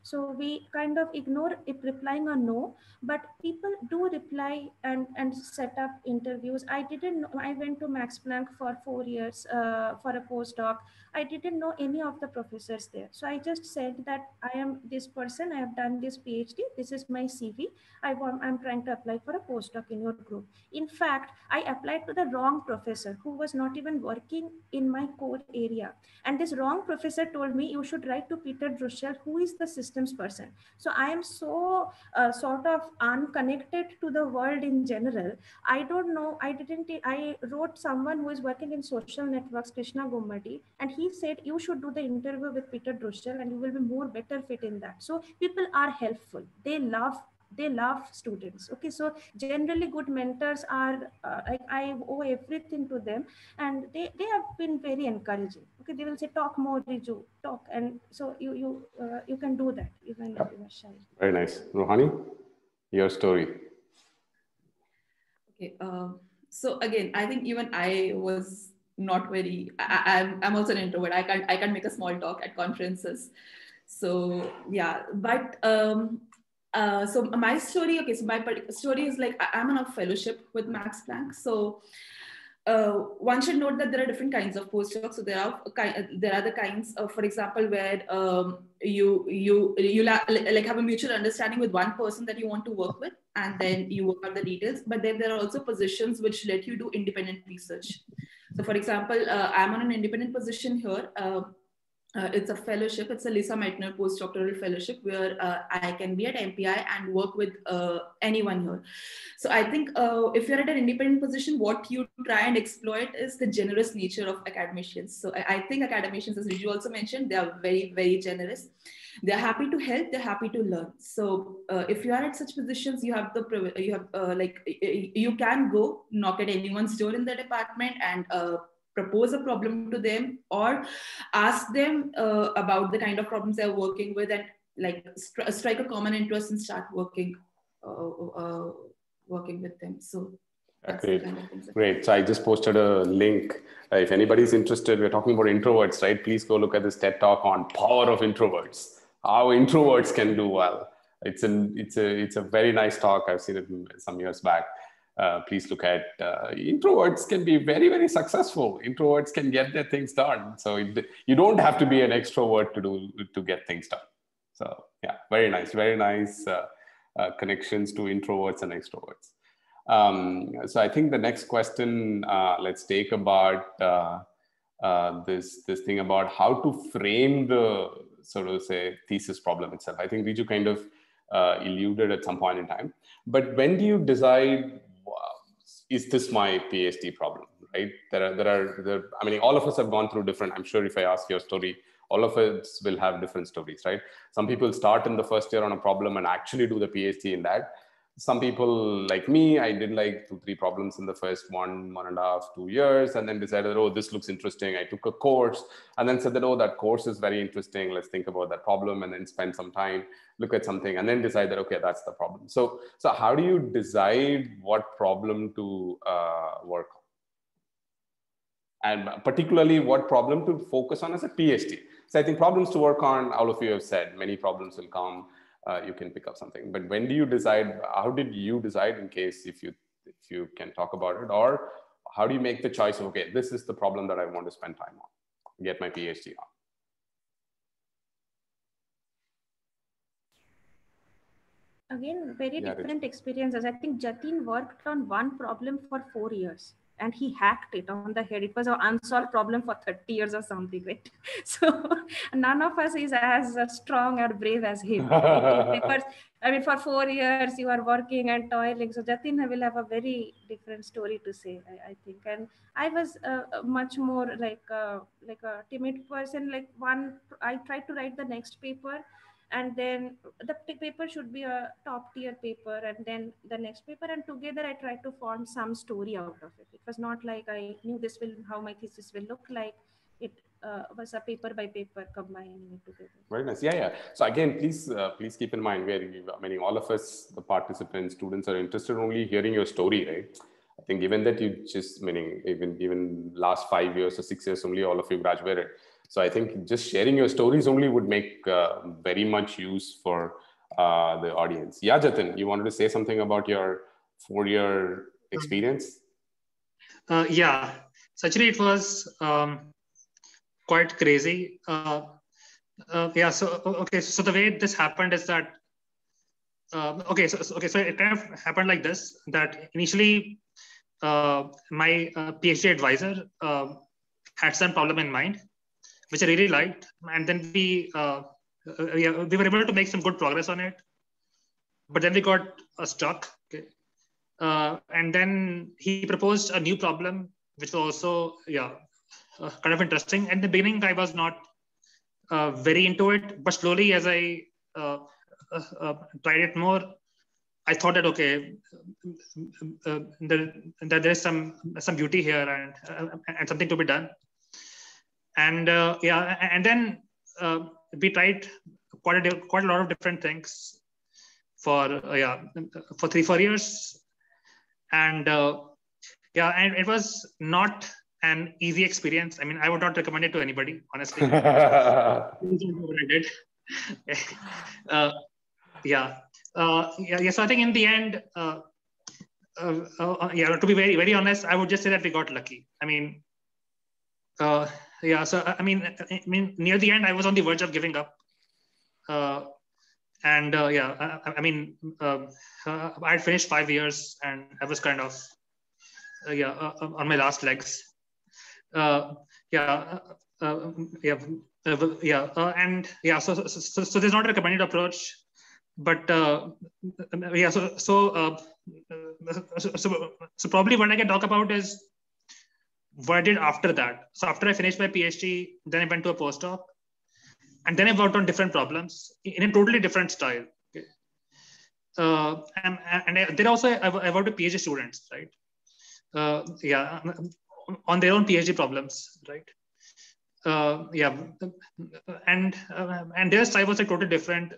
Speaker 4: So we kind of ignore if replying or no, but people do reply and set up interviews. I didn't know, I went to Max Planck for 4 years for a postdoc. I didn't know any of the professors there. So I just said that I am this person, I have done this PhD, this is my CV. I'm trying to apply for a postdoc in your group. In fact, I applied to the wrong professor who was not even working in my core area. And this wrong professor told me, you should write to Peter Druschel, who is the systems person. So I am so sort of unconnected to the world in general. I don't know, I wrote someone who is working in social networks, Krishna Gummadi, and he said, you should do the interview with Peter Druschel and you will be more better fit in that. So people are helpful. They love students. Okay, so generally good mentors are I owe everything to them, and they have been very encouraging. Okay, they will say, talk more, Riju, talk. And so you can do that even if you are shy.
Speaker 1: Very nice. Rohani, your story.
Speaker 6: Okay, so again, I think even I was not very, I'm also an introvert. I can't make a small talk at conferences. So yeah, but So my story, okay, so my story is like, I'm on a fellowship with Max Planck. So one should note that there are different kinds of postdocs. So there are the kinds of, for example, where you like have a mutual understanding with one person that you want to work with, and then you work out the details. But then there are also positions which let you do independent research. So for example, I'm on an independent position here. It's a fellowship. It's a Lisa Meitner postdoctoral fellowship where I can be at MPI and work with anyone here. So I think if you're at an independent position, what you try and exploit is the generous nature of academicians. So I think academicians, as Riju also mentioned, they are very, very generous. They're happy to help. They're happy to learn. So if you are at such positions, you have you can go knock at anyone's door in the department and propose a problem to them, or ask them about the kind of problems they're working with, and like strike a common interest and start working with them. So that's
Speaker 1: great.
Speaker 6: Kind of
Speaker 1: Great. So I just posted a link. If anybody's interested, we're talking about introverts, right? Please go look at this TED Talk on power of introverts, how introverts can do well. It's a very nice talk. I've seen it some years back. Please look at introverts can be very, very successful. Introverts can get their things done. So you don't have to be an extrovert to get things done. So yeah, very nice connections to introverts and extroverts. So I think the next question, let's take about this thing about how to frame the sort of say thesis problem itself. I think Riju kind of alluded at some point in time, but when do you decide, is this my PhD problem, right? I mean, all of us have gone through different, I'm sure if I ask your story, all of us will have different stories, right? Some people start in the first year on a problem and actually do the PhD in that. Some people like me, I did like 2-3 problems in the first 1.5, 2 years, and then decided, oh, this looks interesting. I took a course and then said that, oh, that course is very interesting. Let's think about that problem, and then spend some time, look at something, and then decide that, okay, that's the problem. So how do you decide what problem to work on? And particularly what problem to focus on as a PhD? So I think problems to work on, all of you have said, many problems will come. You can pick up something, but when do you decide? How did you decide, in case if you can talk about it, or how do you make the choice of, okay, this is the problem that I want to spend time on, get my PhD on?
Speaker 4: Again, very different experiences. I think Jatin worked on one problem for 4 years and he hacked it on the head. It was an unsolved problem for 30 years or something, right? So none of us is as strong or brave as him. I mean, for 4 years you are working and toiling. So Jatin will have a very different story to say, I think. And I was much more like a timid person. Like I tried to write the next paper, and then the paper should be a top tier paper, and then the next paper, and together I tried to form some story out of it. It was not like I knew how my thesis will look like. It was a paper by paper combining it together.
Speaker 1: Very nice. Yeah. So again, please keep in mind, all of us, the participants, students, are interested only hearing your story, right? I think given that you just, even last 5 years or 6 years only, all of you graduated. So I think just sharing your stories only would make very much use for the audience. Yeah, Jatin, you wanted to say something about your 4-year experience?
Speaker 5: Yeah, so actually it was quite crazy. So the way this happened is that, so it kind of happened like this, that initially my PhD advisor had some problem in mind, which I really liked. And then we were able to make some good progress on it. But then we got stuck. Okay. And then he proposed a new problem, which was also, kind of interesting. At the beginning, I was not very into it, but slowly as I tried it more, I thought that, okay, there is some beauty here and something to be done. And and then we tried quite a lot of different things for 3-4 years, and and it was not an easy experience. I mean, I would not recommend it to anybody, honestly. What I did. So I think in the end, to be very, very honest, I would just say that we got lucky. I mean, so I mean, near the end, I was on the verge of giving up. I had finished 5 years and I was kind of, on my last legs. So there's not a recommended approach, but so probably what I can talk about is what I did after that. So after I finished my PhD, then I went to a postdoc, and then I worked on different problems in a totally different style. Then also I worked with PhD students, right? On their own PhD problems, right? And their style was like totally different.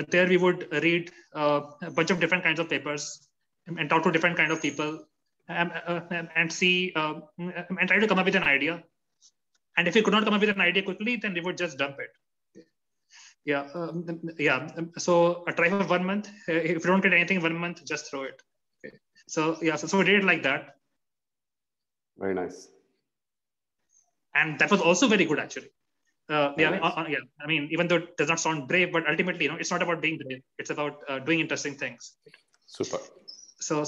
Speaker 5: There we would read a bunch of different kinds of papers and talk to different kind of people and see and try to come up with an idea. And if we could not come up with an idea quickly, then we would just dump it. So try for 1 month. If you don't get anything in 1 month, just throw it. Okay. So we did it like that.
Speaker 1: Very nice.
Speaker 5: And that was also very good, actually.
Speaker 1: Nice.
Speaker 5: I mean, even though it does not sound brave, but ultimately, it's not about being brave. It's about doing interesting things.
Speaker 1: Super.
Speaker 5: So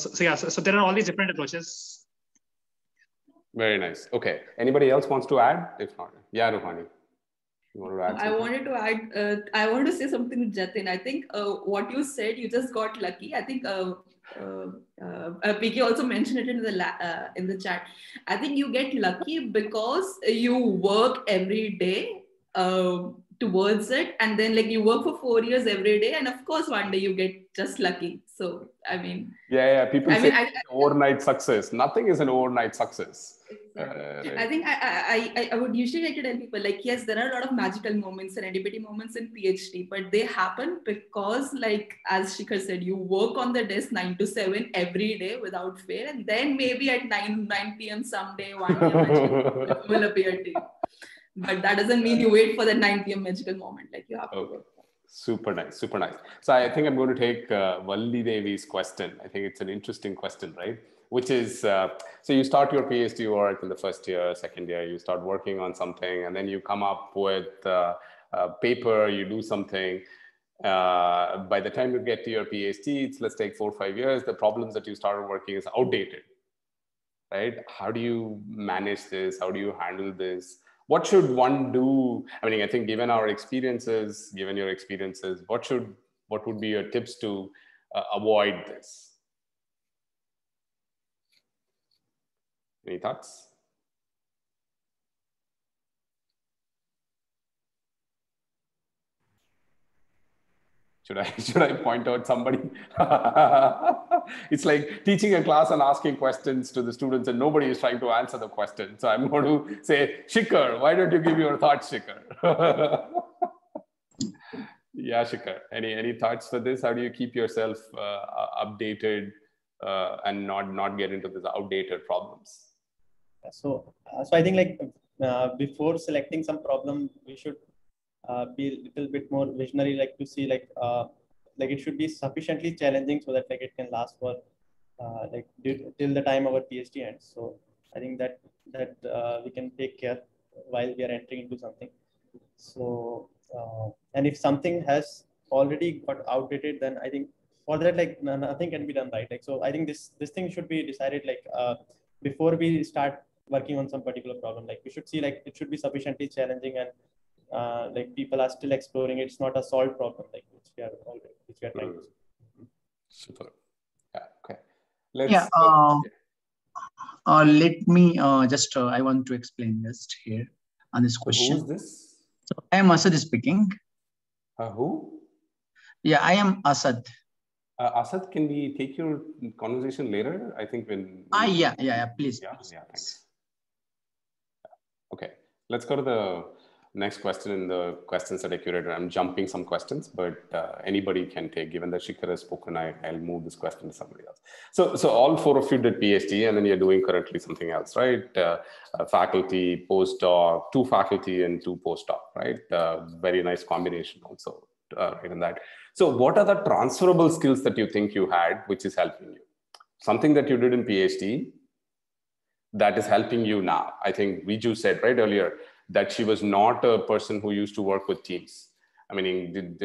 Speaker 5: there are all these different approaches.
Speaker 1: Very nice. Okay. Anybody else wants to add? If not, yeah, Ruhani. You want to add something?
Speaker 6: I wanted to add, I want to say something with Jatin. I think what you said, you just got lucky. I think Piki also mentioned it in the chat. I think you get lucky because you work every day towards it, and then like you work for 4 years every day, and of course one day you get just lucky. So I mean,
Speaker 1: people say overnight success. Nothing is an overnight success.
Speaker 6: Exactly. I think I would usually like to tell people, like, yes, there are a lot of magical moments and serendipity moments in PhD, but they happen because, like, as Shikhar said, you work on the desk 9 to 7 every day without fail, and then maybe at 9 p.m. someday, 1 p.m. will appear to you. But that doesn't mean you wait for the 9 p.m. magical moment. Like, you have to work.
Speaker 1: Super nice, super nice. So I think I'm going to take Valli Devi's question. I think it's an interesting question, right? Which is, so you start your PhD work in the first year, second year, you start working on something, and then you come up with a paper, you do something. By the time you get to your PhD, let's take 4 or 5 years, the problems that you started working is outdated, right? How do you manage this? How do you handle this? What should one do? I mean, I think given your experiences, what would be your tips to avoid this? Any thoughts? Should I point out somebody? It's like teaching a class and asking questions to the students and nobody is trying to answer the question. So I'm going to say, Shikhar, why don't you give your thoughts, Shikhar? Yeah, Shikhar, any thoughts for this? How do you keep yourself updated and not get into these outdated problems?
Speaker 2: So I think like before selecting some problem, we should be a little bit more visionary, like to see like it should be sufficiently challenging so that like it can last for till the time our PhD ends. So I think that we can take care while we are entering into something. So and if something has already got outdated, then I think for that like nothing can be done, right? Like, so I think this thing should be decided like before we start working on some particular problem. Like we should see like it should be sufficiently challenging and like people are still exploring. It's not a solved problem like which we are trying to.
Speaker 1: Super. Yeah. Okay.
Speaker 7: Let me just I want to explain this here on this question.
Speaker 1: Who is this?
Speaker 7: So I am Asad speaking.
Speaker 1: Who?
Speaker 7: Yeah, I am Asad.
Speaker 1: Asad, can we take your conversation later? I think when.
Speaker 7: Yeah, please.
Speaker 1: Yeah, thanks. Okay, let's go to the next question in the questions that I curated. I'm jumping some questions, but anybody can take, given that Shikhar has spoken, I'll move this question to somebody else. So all 4 of you did PhD and then you're doing currently something else, right? Faculty, postdoc, 2 faculty and 2 postdoc, right? Very nice combination also, right, in that. So what are the transferable skills that you think you had, which is helping you? Something that you did in PhD that is helping you now. I think Riju said right earlier that she was not a person who used to work with teams. I mean,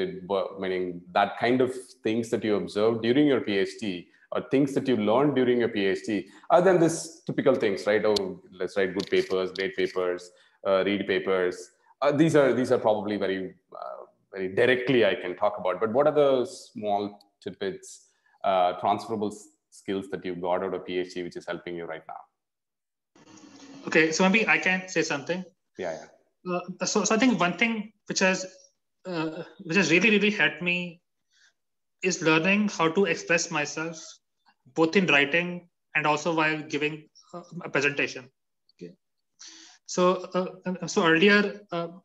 Speaker 1: meaning that kind of things that you observed during your PhD or things that you learned during your PhD, other than this typical things, right? Oh, let's write good papers, great papers, read papers. These are probably very directly I can talk about. But what are the small tidbits, transferable skills that you got out of PhD, which is helping you right now?
Speaker 5: Okay, so maybe I can say something.
Speaker 1: Yeah.
Speaker 5: So I think one thing which has really helped me is learning how to express myself, both in writing and also while giving a presentation. Okay. So earlier,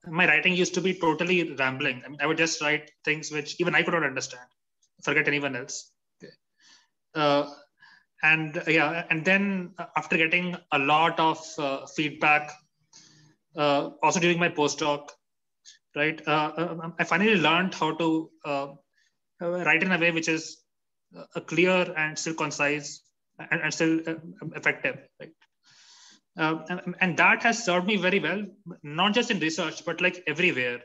Speaker 5: my writing used to be totally rambling. I mean, I would just write things which even I could not understand, forget anyone else. Okay. And then after getting a lot of feedback, also during my postdoc, right, I finally learned how to write in a way which is clear and still concise and still effective, right? And that has served me very well, not just in research, but like everywhere.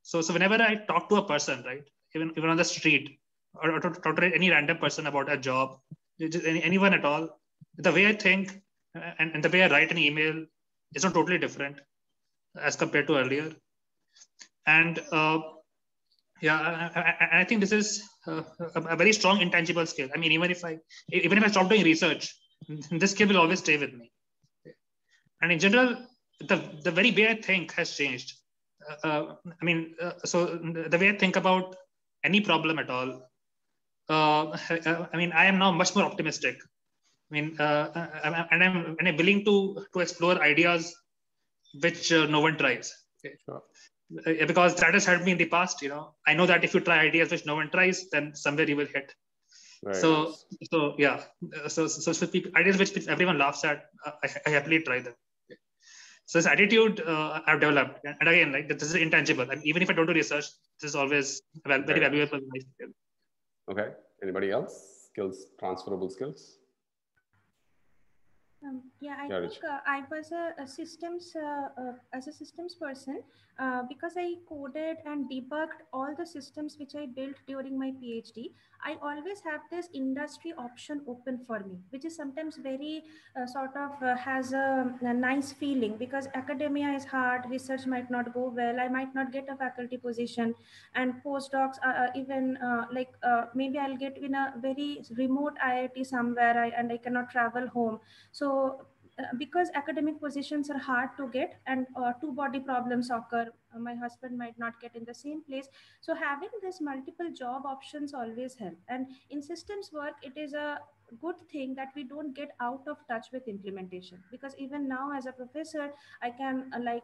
Speaker 5: So whenever I talk to a person, right, even on the street, or talk to any random person about a job, anyone at all, the way I think and the way I write an email is not totally different as compared to earlier. And I think this is a very strong intangible skill. I mean, even if I stop doing research, this skill will always stay with me. And in general, the very way I think has changed. So the way I think about any problem at all, I am now much more optimistic. I mean, and I'm willing to explore ideas which no one tries. Okay.
Speaker 1: Sure.
Speaker 5: Because that has helped me in the past. I know that if you try ideas which no one tries, then somewhere you will hit.
Speaker 1: Very
Speaker 5: so
Speaker 1: nice.
Speaker 5: So people, ideas which everyone laughs at, I happily try them. So this attitude I've developed, and again, like this is intangible. I mean, even if I don't do research, this is always very valuable.
Speaker 1: Okay. Anybody else? Skills, transferable skills.
Speaker 4: I think I was a systems as a systems person because I coded and debugged all the systems which I built during my PhD. I always have this industry option open for me, which is sometimes very has a nice feeling, because academia is hard, research might not go well, I might not get a faculty position, and postdocs even maybe I'll get in a very remote IIT somewhere and I cannot travel home. So because academic positions are hard to get and two body problems occur, my husband might not get in the same place. So having this multiple job options always help. And in systems work, it is a good thing that we don't get out of touch with implementation, because even now as a professor, I can the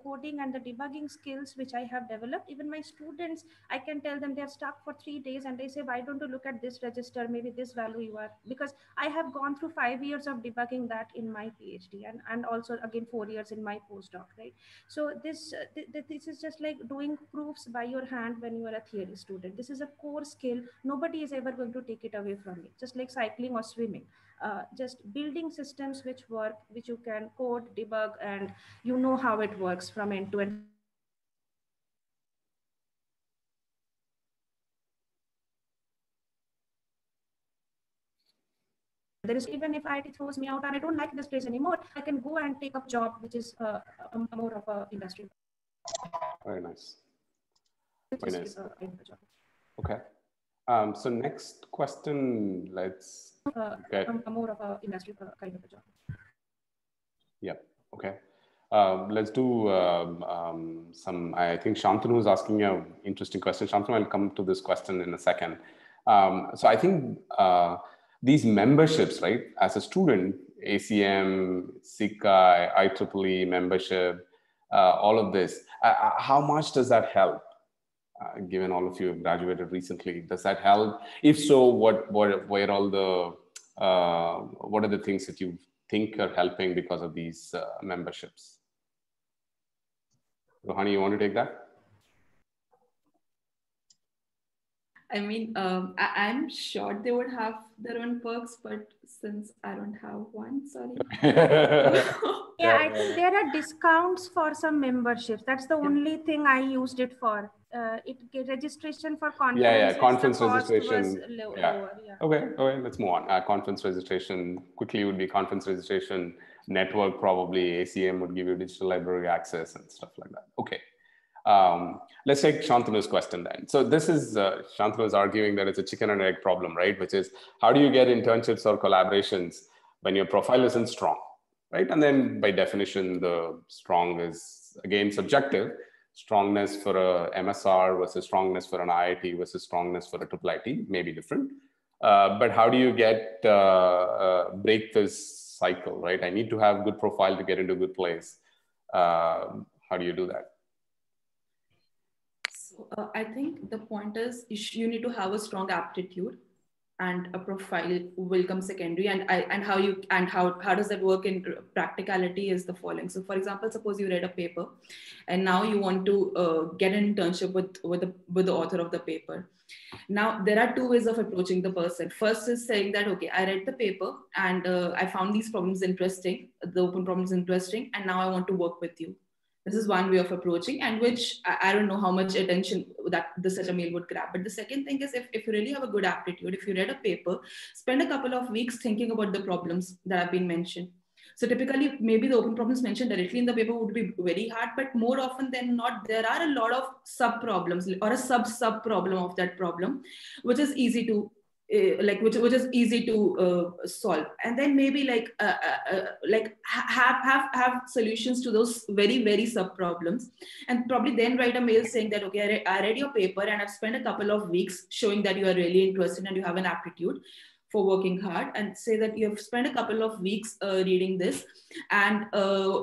Speaker 4: coding and the debugging skills which I have developed, even my students, I can tell them they're stuck for 3 days and they say, why don't you look at this register, maybe this value you are, because I have gone through 5 years of debugging that in my PhD and also again 4 years in my postdoc, right? So this is just like doing proofs by your hand when you are a theory student. This is a core skill. Nobody is ever going to take it away from you, just like cycling or swimming. Just building systems which work, which you can code, debug, and you know how it works from end to end. There is, even if IT throws me out and I don't like this place anymore, I can go and take up job which is more of a industry.
Speaker 1: Very nice.
Speaker 4: Very nice.
Speaker 1: Okay. So next question, let's get
Speaker 4: more of a industry kind of a job.
Speaker 1: Yeah. Okay. Let's do some. I think Shantanu is asking an interesting question. Shantanu, I'll come to this question in a second. So I think these memberships, right? As a student, ACM, SIGCHI, IEEE membership, all of this. How much does that help? Given all of you have graduated recently, does that help? If so, what are the things that you think are helping because of these memberships? Rohani, you want to take that?
Speaker 6: I mean, I'm sure they would have their own perks, but since I don't have one, sorry.
Speaker 4: Yeah, I think there are discounts for some memberships. That's the only thing I used it for. Registration for conferences.
Speaker 1: Conference
Speaker 4: the cost
Speaker 1: registration.
Speaker 4: was lower. Yeah.
Speaker 1: Okay, let's move on. Conference registration quickly would be conference registration. Network, probably ACM would give you digital library access and stuff like that. Okay. Let's take Shantanu's question then. So this is, Shantanu is arguing that it's a chicken and egg problem, right? Which is, how do you get internships or collaborations when your profile isn't strong, right? And then by definition, the strong is again subjective. Strongness for a MSR versus strongness for an IIT versus strongness for a IIIT may be different. But how do you get, break this cycle, right? I need to have good profile to get into a good place. How do you do that?
Speaker 6: I think the point is you need to have a strong aptitude, and a profile will come secondary. And how does that work in practicality is the following. So, for example, suppose you read a paper, and now you want to get an internship with the author of the paper. Now, there are two ways of approaching the person. First is saying that, okay, I read the paper and I found these problems interesting, the open problems interesting, and now I want to work with you. This is one way of approaching, and which I don't know how much attention that such a mail would grab. But the second thing is, if you really have a good aptitude, if you read a paper, spend a couple of weeks thinking about the problems that have been mentioned. So typically, maybe the open problems mentioned directly in the paper would be very hard, but more often than not, there are a lot of sub-problems or a sub-problem of that problem, which is easy to which is easy to solve. And then maybe have solutions to those very, very sub problems, and probably then write a mail saying that, okay, I read your paper and I've spent a couple of weeks showing that you are really interested and you have an aptitude for working hard, and say that you have spent a couple of weeks reading this, and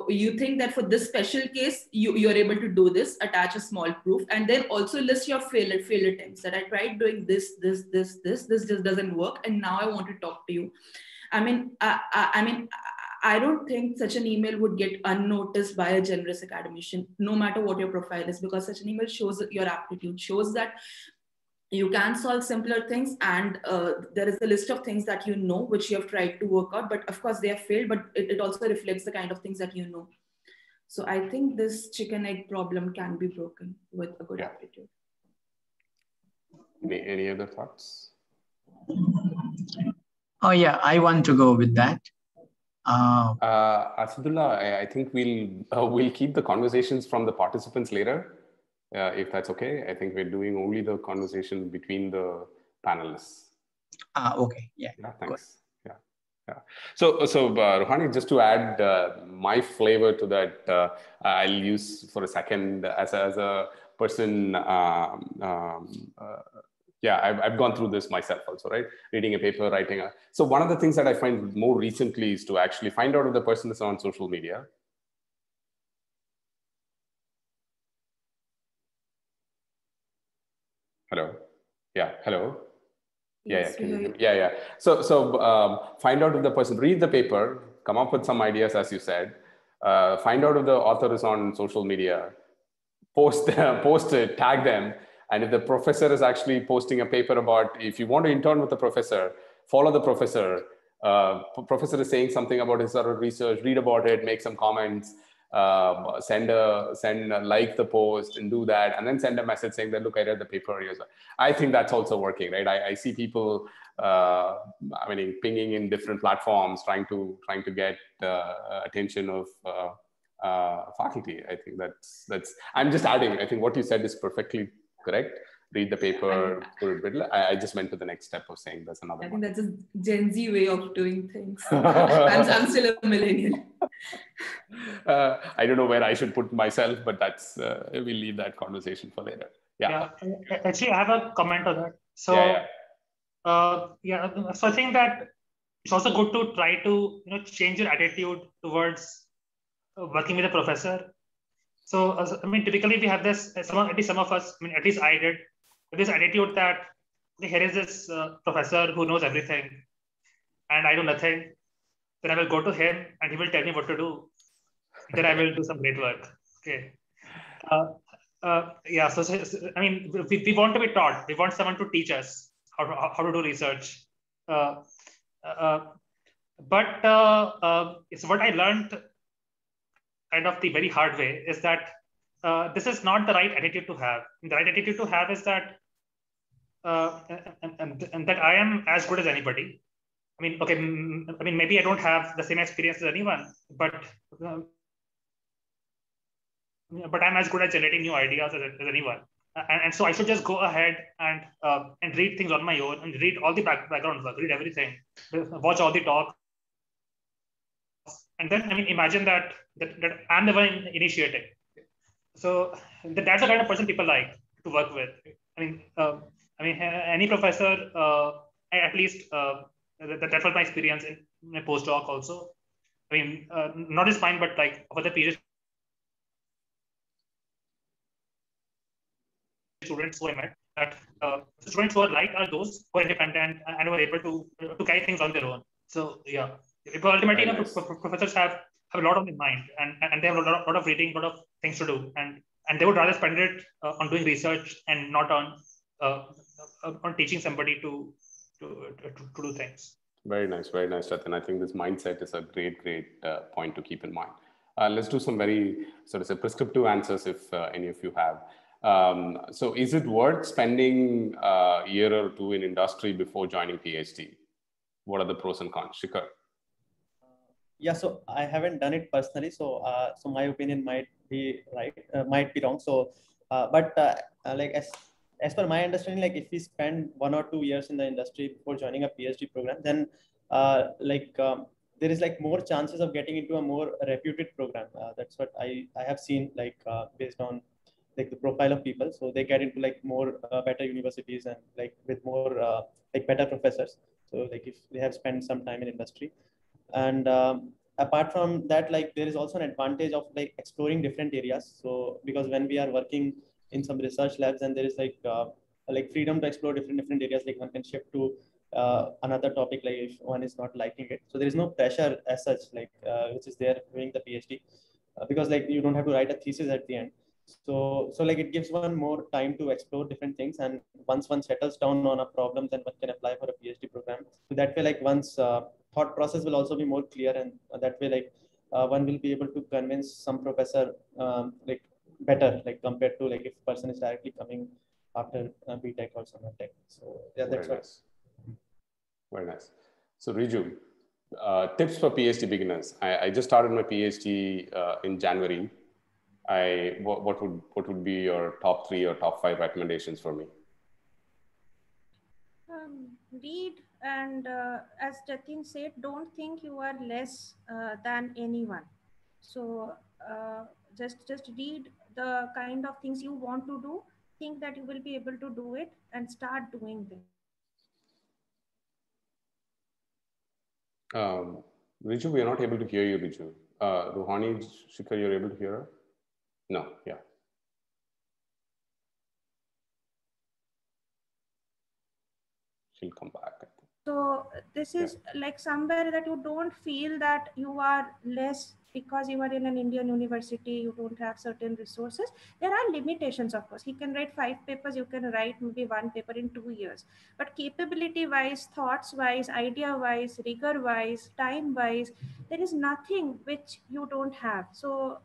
Speaker 6: you think that for this special case, you're able to do this, attach a small proof, and then also list your failed attempts, that I tried doing this just doesn't work, and now I want to talk to you. I don't think such an email would get unnoticed by a generous academician, no matter what your profile is, because such an email shows your aptitude, shows that you can solve simpler things, and there is a list of things that you know, which you have tried to work out, but of course they have failed, but it also reflects the kind of things that you know. So I think this chicken egg problem can be broken with a good aptitude.
Speaker 1: Any other thoughts?
Speaker 7: Oh yeah, I want to go with that.
Speaker 1: Asadullah, I think we'll keep the conversations from the participants later. If that's okay. I think we're doing only the conversation between the panelists.
Speaker 7: Okay, yeah.
Speaker 1: Thanks. Yeah. So Ruhani, just to add my flavor to that, I'll use for a second as a person. I've gone through this myself also, right? Reading a paper, writing a. So one of the things that I find more recently is to actually find out if the person is on social media. Hello. Yeah. Hello.
Speaker 6: Yes,
Speaker 1: Yeah. So find out if the person, read the paper, come up with some ideas, as you said. Find out if the author is on social media. Post it, tag them, and if the professor is actually posting a paper about, if you want to intern with the professor, follow the professor. Professor is saying something about his sort of research. Read about it, make some comments. Send like the post and do that, and then send a message saying that, look, I read the paper. I think that's also working, right? I see people pinging in different platforms, trying to get attention of faculty. I think that's I'm just adding. I think what you said is perfectly correct. Read the paper. I just went to the next step of saying there's another.
Speaker 6: I think that's a Gen Z way of doing things. I'm still a millennial.
Speaker 1: I don't know where I should put myself, but that's we'll leave that conversation for later. Yeah.
Speaker 5: Actually, I have a comment on that. So, so I think that it's also good to try to change your attitude towards working with a professor. So, typically we have this. At least some of us, at least I did, this attitude that here is this professor who knows everything, and I do nothing. Then I will go to him, and he will tell me what to do. Then I will do some great work. Okay. Yeah, I mean, we want to be taught. We want someone to teach us how to do research. It's what I learned kind of the very hard way is that this is not the right attitude to have. The right attitude to have is that and that I am as good as anybody. I mean, okay, I mean, maybe I don't have the same experience as anyone, but I'm as good at generating new ideas as anyone. And so I should just go ahead and read things on my own and read all the background work, read everything, watch all the talks. And then, I mean, imagine that I'm the one initiating. So that's the kind of person people like to work with. I mean, any professor, at least that was my experience in my postdoc also. I mean, not just mine, but like for the PhD students who I met, that students who are like are those who are independent and who are able to carry things on their own. So yeah, because ultimately, professors have a lot on their mind, and they have a lot of reading, a lot of things to do, and they would rather spend it on doing research and not on teaching somebody to do things.
Speaker 1: Very nice, Jatin. I think this mindset is a great point to keep in mind. Let's do some very sort of say prescriptive answers if any of you have. So is it worth spending a year or two in industry before joining PhD? What are the pros and cons? Shikhar?
Speaker 2: Yeah, so I haven't done it personally, so so my opinion might be right, might be wrong. So, like as per my understanding, like if we spend 1 or 2 years in the industry before joining a PhD program, then there is like more chances of getting into a more reputed program. That's what I have seen, like based on like the profile of people. So they get into like more better universities and like with more like better professors. So like if they have spent some time in industry. And apart from that, like there is also an advantage of like exploring different areas. So because when we are working in some research labs, and there is like freedom to explore different areas, like one can shift to another topic, like if one is not liking it. So there is no pressure as such, like which is there doing the PhD, because like you don't have to write a thesis at the end. So like it gives one more time to explore different things, and once one settles down on a problem, then one can apply for a PhD program. So that way, like one's thought process will also be more clear, and that way, like one will be able to convince some professor like better, like compared to like if person is directly coming after BTech or some tech. So yeah, that's
Speaker 1: Very nice. Very nice. So Riju, tips for PhD beginners. I just started my PhD in January. What would be your top 3 or top 5 recommendations for me?
Speaker 4: Read, and as Jatin said, don't think you are less than anyone. So just read the kind of things you want to do, think that you will be able to do it, and start doing them.
Speaker 1: Riju, we are not able to hear you, Riju. Ruhani, Shikhar, you're able to hear her? No, yeah. She'll come back, I think.
Speaker 4: So this is like somewhere that you don't feel that you are less because you are in an Indian university, you don't have certain resources. There are limitations, of course. He can write 5 papers, you can write maybe 1 paper in 2 years. But capability wise, thoughts wise, idea wise, rigor wise, time wise, there is nothing which you don't have. So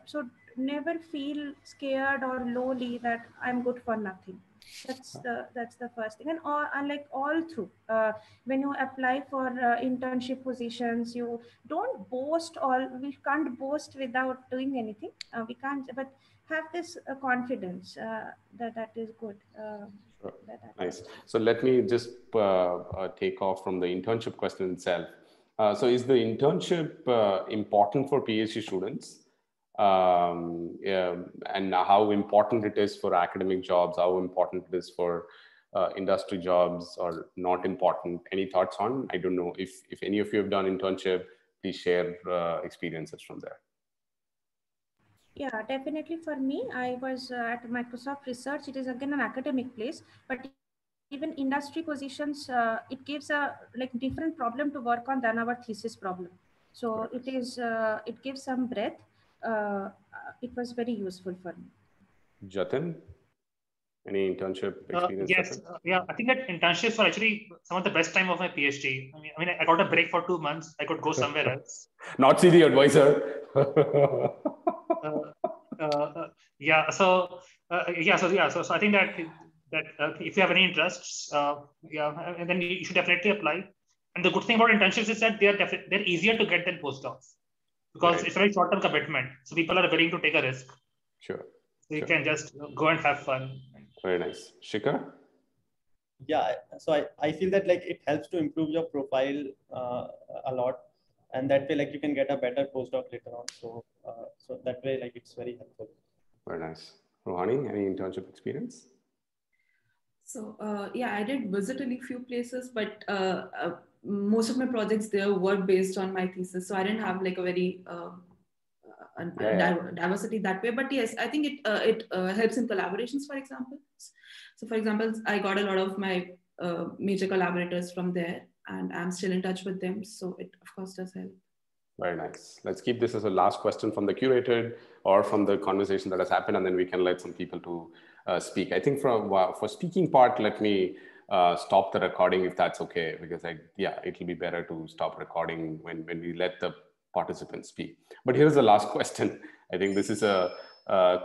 Speaker 4: so never feel scared or lowly that I'm good for nothing. That's the first thing. And like all through when you apply for internship positions, you don't boast. We can't boast without doing anything. We can't, but have this confidence that is good.
Speaker 1: Sure. Nice. So let me just take off from the internship question itself. So is the internship important for PhD students? And how important it is for academic jobs, how important it is for industry jobs, or not important? Any thoughts on? I don't know if any of you have done internship, please share experiences from there.
Speaker 4: Yeah, definitely. For me, I was at Microsoft Research. It is again an academic place, but even industry positions, it gives a like different problem to work on than our thesis problem. So it gives some breadth. It was very useful for me.
Speaker 1: Jatin, any internship experience?
Speaker 5: Yes, yeah, I think that internships were actually some of the best time of my PhD. I mean, I got a break for 2 months. I could go somewhere else.
Speaker 1: Not see the advisor.
Speaker 5: Yeah. So I think that if you have any interests, yeah, and then you should definitely apply. And the good thing about internships is that they're easier to get than postdocs because it's a very short-term commitment. So people are willing to take a risk.
Speaker 1: Sure.
Speaker 5: So you can just go and have fun.
Speaker 1: Very nice. Shikhar?
Speaker 2: Yeah, so I feel that like it helps to improve your profile a lot, and that way like you can get a better postdoc later on. So so that way like it's very helpful.
Speaker 1: Very nice. Rohani, any internship experience?
Speaker 6: So yeah, I did visit a few places, but most of my projects there were based on my thesis. So I didn't have like a very diversity that way. But yes, I think it helps in collaborations, for example. So for example, I got a lot of my major collaborators from there, and I'm still in touch with them. So it of course does help.
Speaker 1: Very nice. Let's keep this as a last question from the curated or from the conversation that has happened, and then we can let some people to speak. I think for speaking part, let me stop the recording if that's okay, because it'll be better to stop recording when we let the participants speak. But here's the last question. I think this is a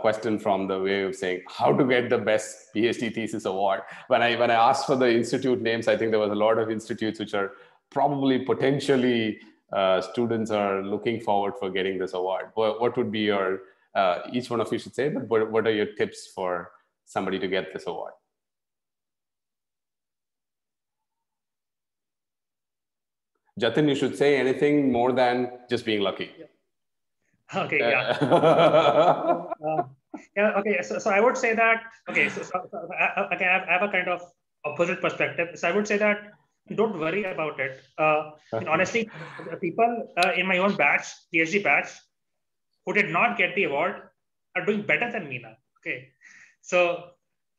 Speaker 1: question from the way of saying how to get the best PhD thesis award. When I asked for the institute names, I think there was a lot of institutes which are probably potentially students are looking forward for getting this award. What would be your, each one of you should say, but what are your tips for somebody to get this award? Jatin, you should say anything more than just being lucky.
Speaker 5: Okay, yeah. Yeah, okay, so I would say that, okay, okay, I have a kind of opposite perspective. So I would say that don't worry about it. Honestly, people in my own batch, PhD batch, who did not get the award are doing better than me now. Okay, so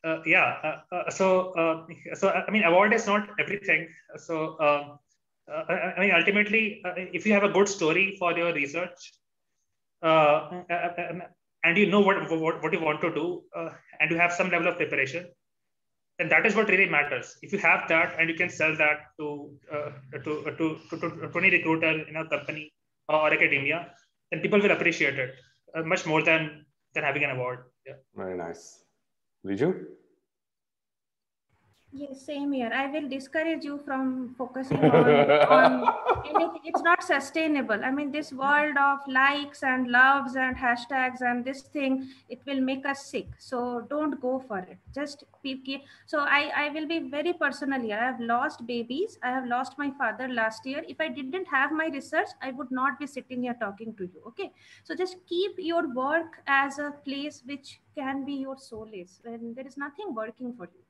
Speaker 5: so I mean, award is not everything. So I mean, ultimately, if you have a good story for your research, and you know what you want to do, and you have some level of preparation, then that is what really matters. If you have that and you can sell that to any recruiter in a company or academia, then people will appreciate it much more than having an award. Yeah.
Speaker 1: Very nice. Riju?
Speaker 4: Yes, same here. I will discourage you from focusing on anything. It's not sustainable. I mean, this world of likes and loves and hashtags and this thing, it will make us sick. So don't go for it. Just keep. So I will be very personal here. I have lost babies. I have lost my father last year. If I didn't have my research, I would not be sitting here talking to you. Okay. So just keep your work as a place which can be your solace when there is nothing working for you.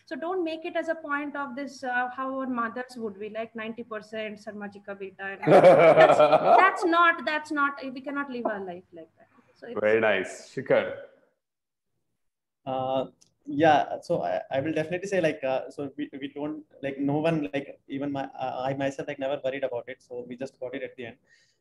Speaker 4: So don't make it as a point of this, how our mothers would be like 90% Sarmajika beta. That's not, we cannot live our life like that. So
Speaker 1: very nice. Shikhar.
Speaker 2: Yeah, so I will definitely say like, so we don't like, no one like, even I myself like never worried about it. So we just got it at the end.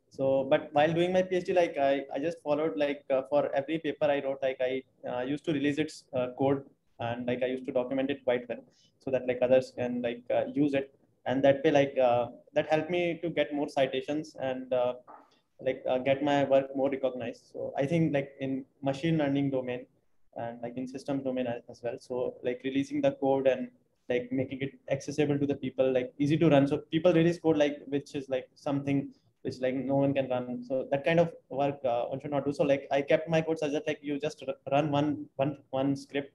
Speaker 2: So, but while doing my PhD, like I just followed like for every paper I wrote, like I used to release its code. And like I used to document it quite well so that like others can like use it, and that way like that helped me to get more citations and get my work more recognized. So I think like in machine learning domain and like in systems domain as well. So like releasing the code and like making it accessible to the people, like easy to run. So people release code like which is like something which like no one can run. So that kind of work one should not do. So like I kept my code such that like you just run one script,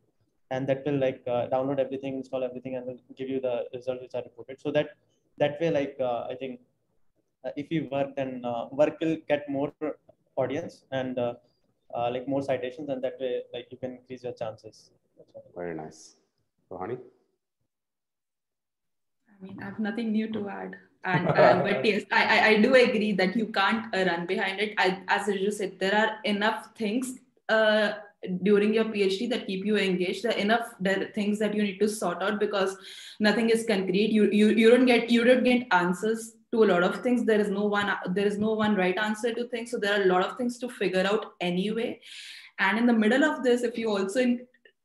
Speaker 2: and that will like download everything, install everything, and will give you the results which are reported. So that way, like I think if you work, then work will get more audience and like more citations, and that way, like you can increase your chances.
Speaker 1: Very nice. Rohani?
Speaker 6: I mean, I have nothing new to add. And but yes, I do agree that you can't run behind it. As Riju said, there are enough things during your PhD that keep you engaged. There are enough things that you need to sort out because nothing is concrete. You don't get answers to a lot of things. There is no one right answer to things. So there are a lot of things to figure out anyway. And in the middle of this, if you also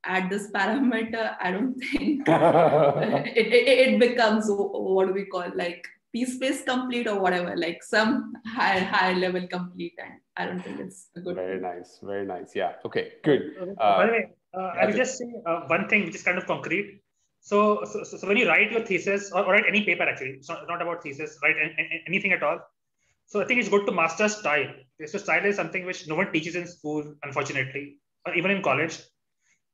Speaker 6: add this parameter, I don't think it becomes, what do we call, like P-space complete or whatever, like some higher level complete. And I don't think it's a good
Speaker 1: Very
Speaker 6: thing.
Speaker 1: nice. Very nice. Yeah. Okay, good.
Speaker 5: By the way, I'll just say one thing which is kind of concrete. So when you write your thesis or write any paper, actually, it's not about thesis, write anything at all. So I think it's good to master style. So style is something which no one teaches in school, unfortunately, or even in college.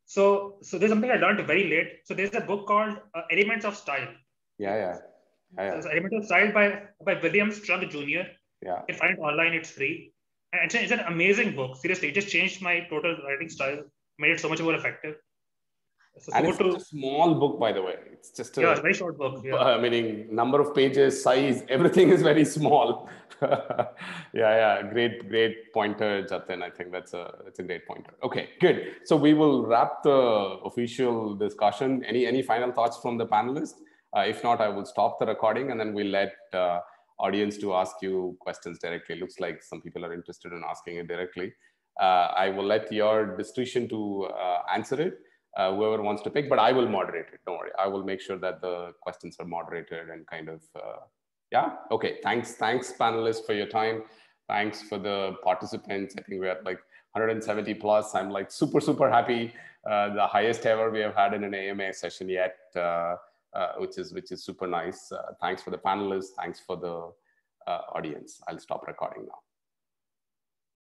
Speaker 5: So there's something I learned very late. So there's a book called Elements of Style.
Speaker 1: Yeah.
Speaker 5: So Elements of Style by William Strunk Jr.
Speaker 1: Yeah.
Speaker 5: You can find it online, it's free. And it's an amazing book. Seriously, it just changed my total writing style, made it so much more effective. So
Speaker 1: And it's a small book, by the way. It's just
Speaker 5: it's a very short book. Yeah.
Speaker 1: Meaning number of pages, size, everything is very small. Yeah. Great pointer, Jatin. I think that's a great pointer. Okay, good. So we will wrap the official discussion. Any final thoughts from the panelists? If not, I will stop the recording and then we'll let audience to ask you questions directly. Looks like some people are interested in asking it directly. I will let your discretion to answer it. Whoever wants to pick, but I will moderate it. Don't worry. I will make sure that the questions are moderated and kind of, yeah. Okay. Thanks panelists for your time. Thanks for the participants. I think we are like 170 plus. I'm like super happy. The highest ever we have had in an AMA session yet, which is super nice. Thanks for the panelists. Thanks for the audience. I'll stop recording now.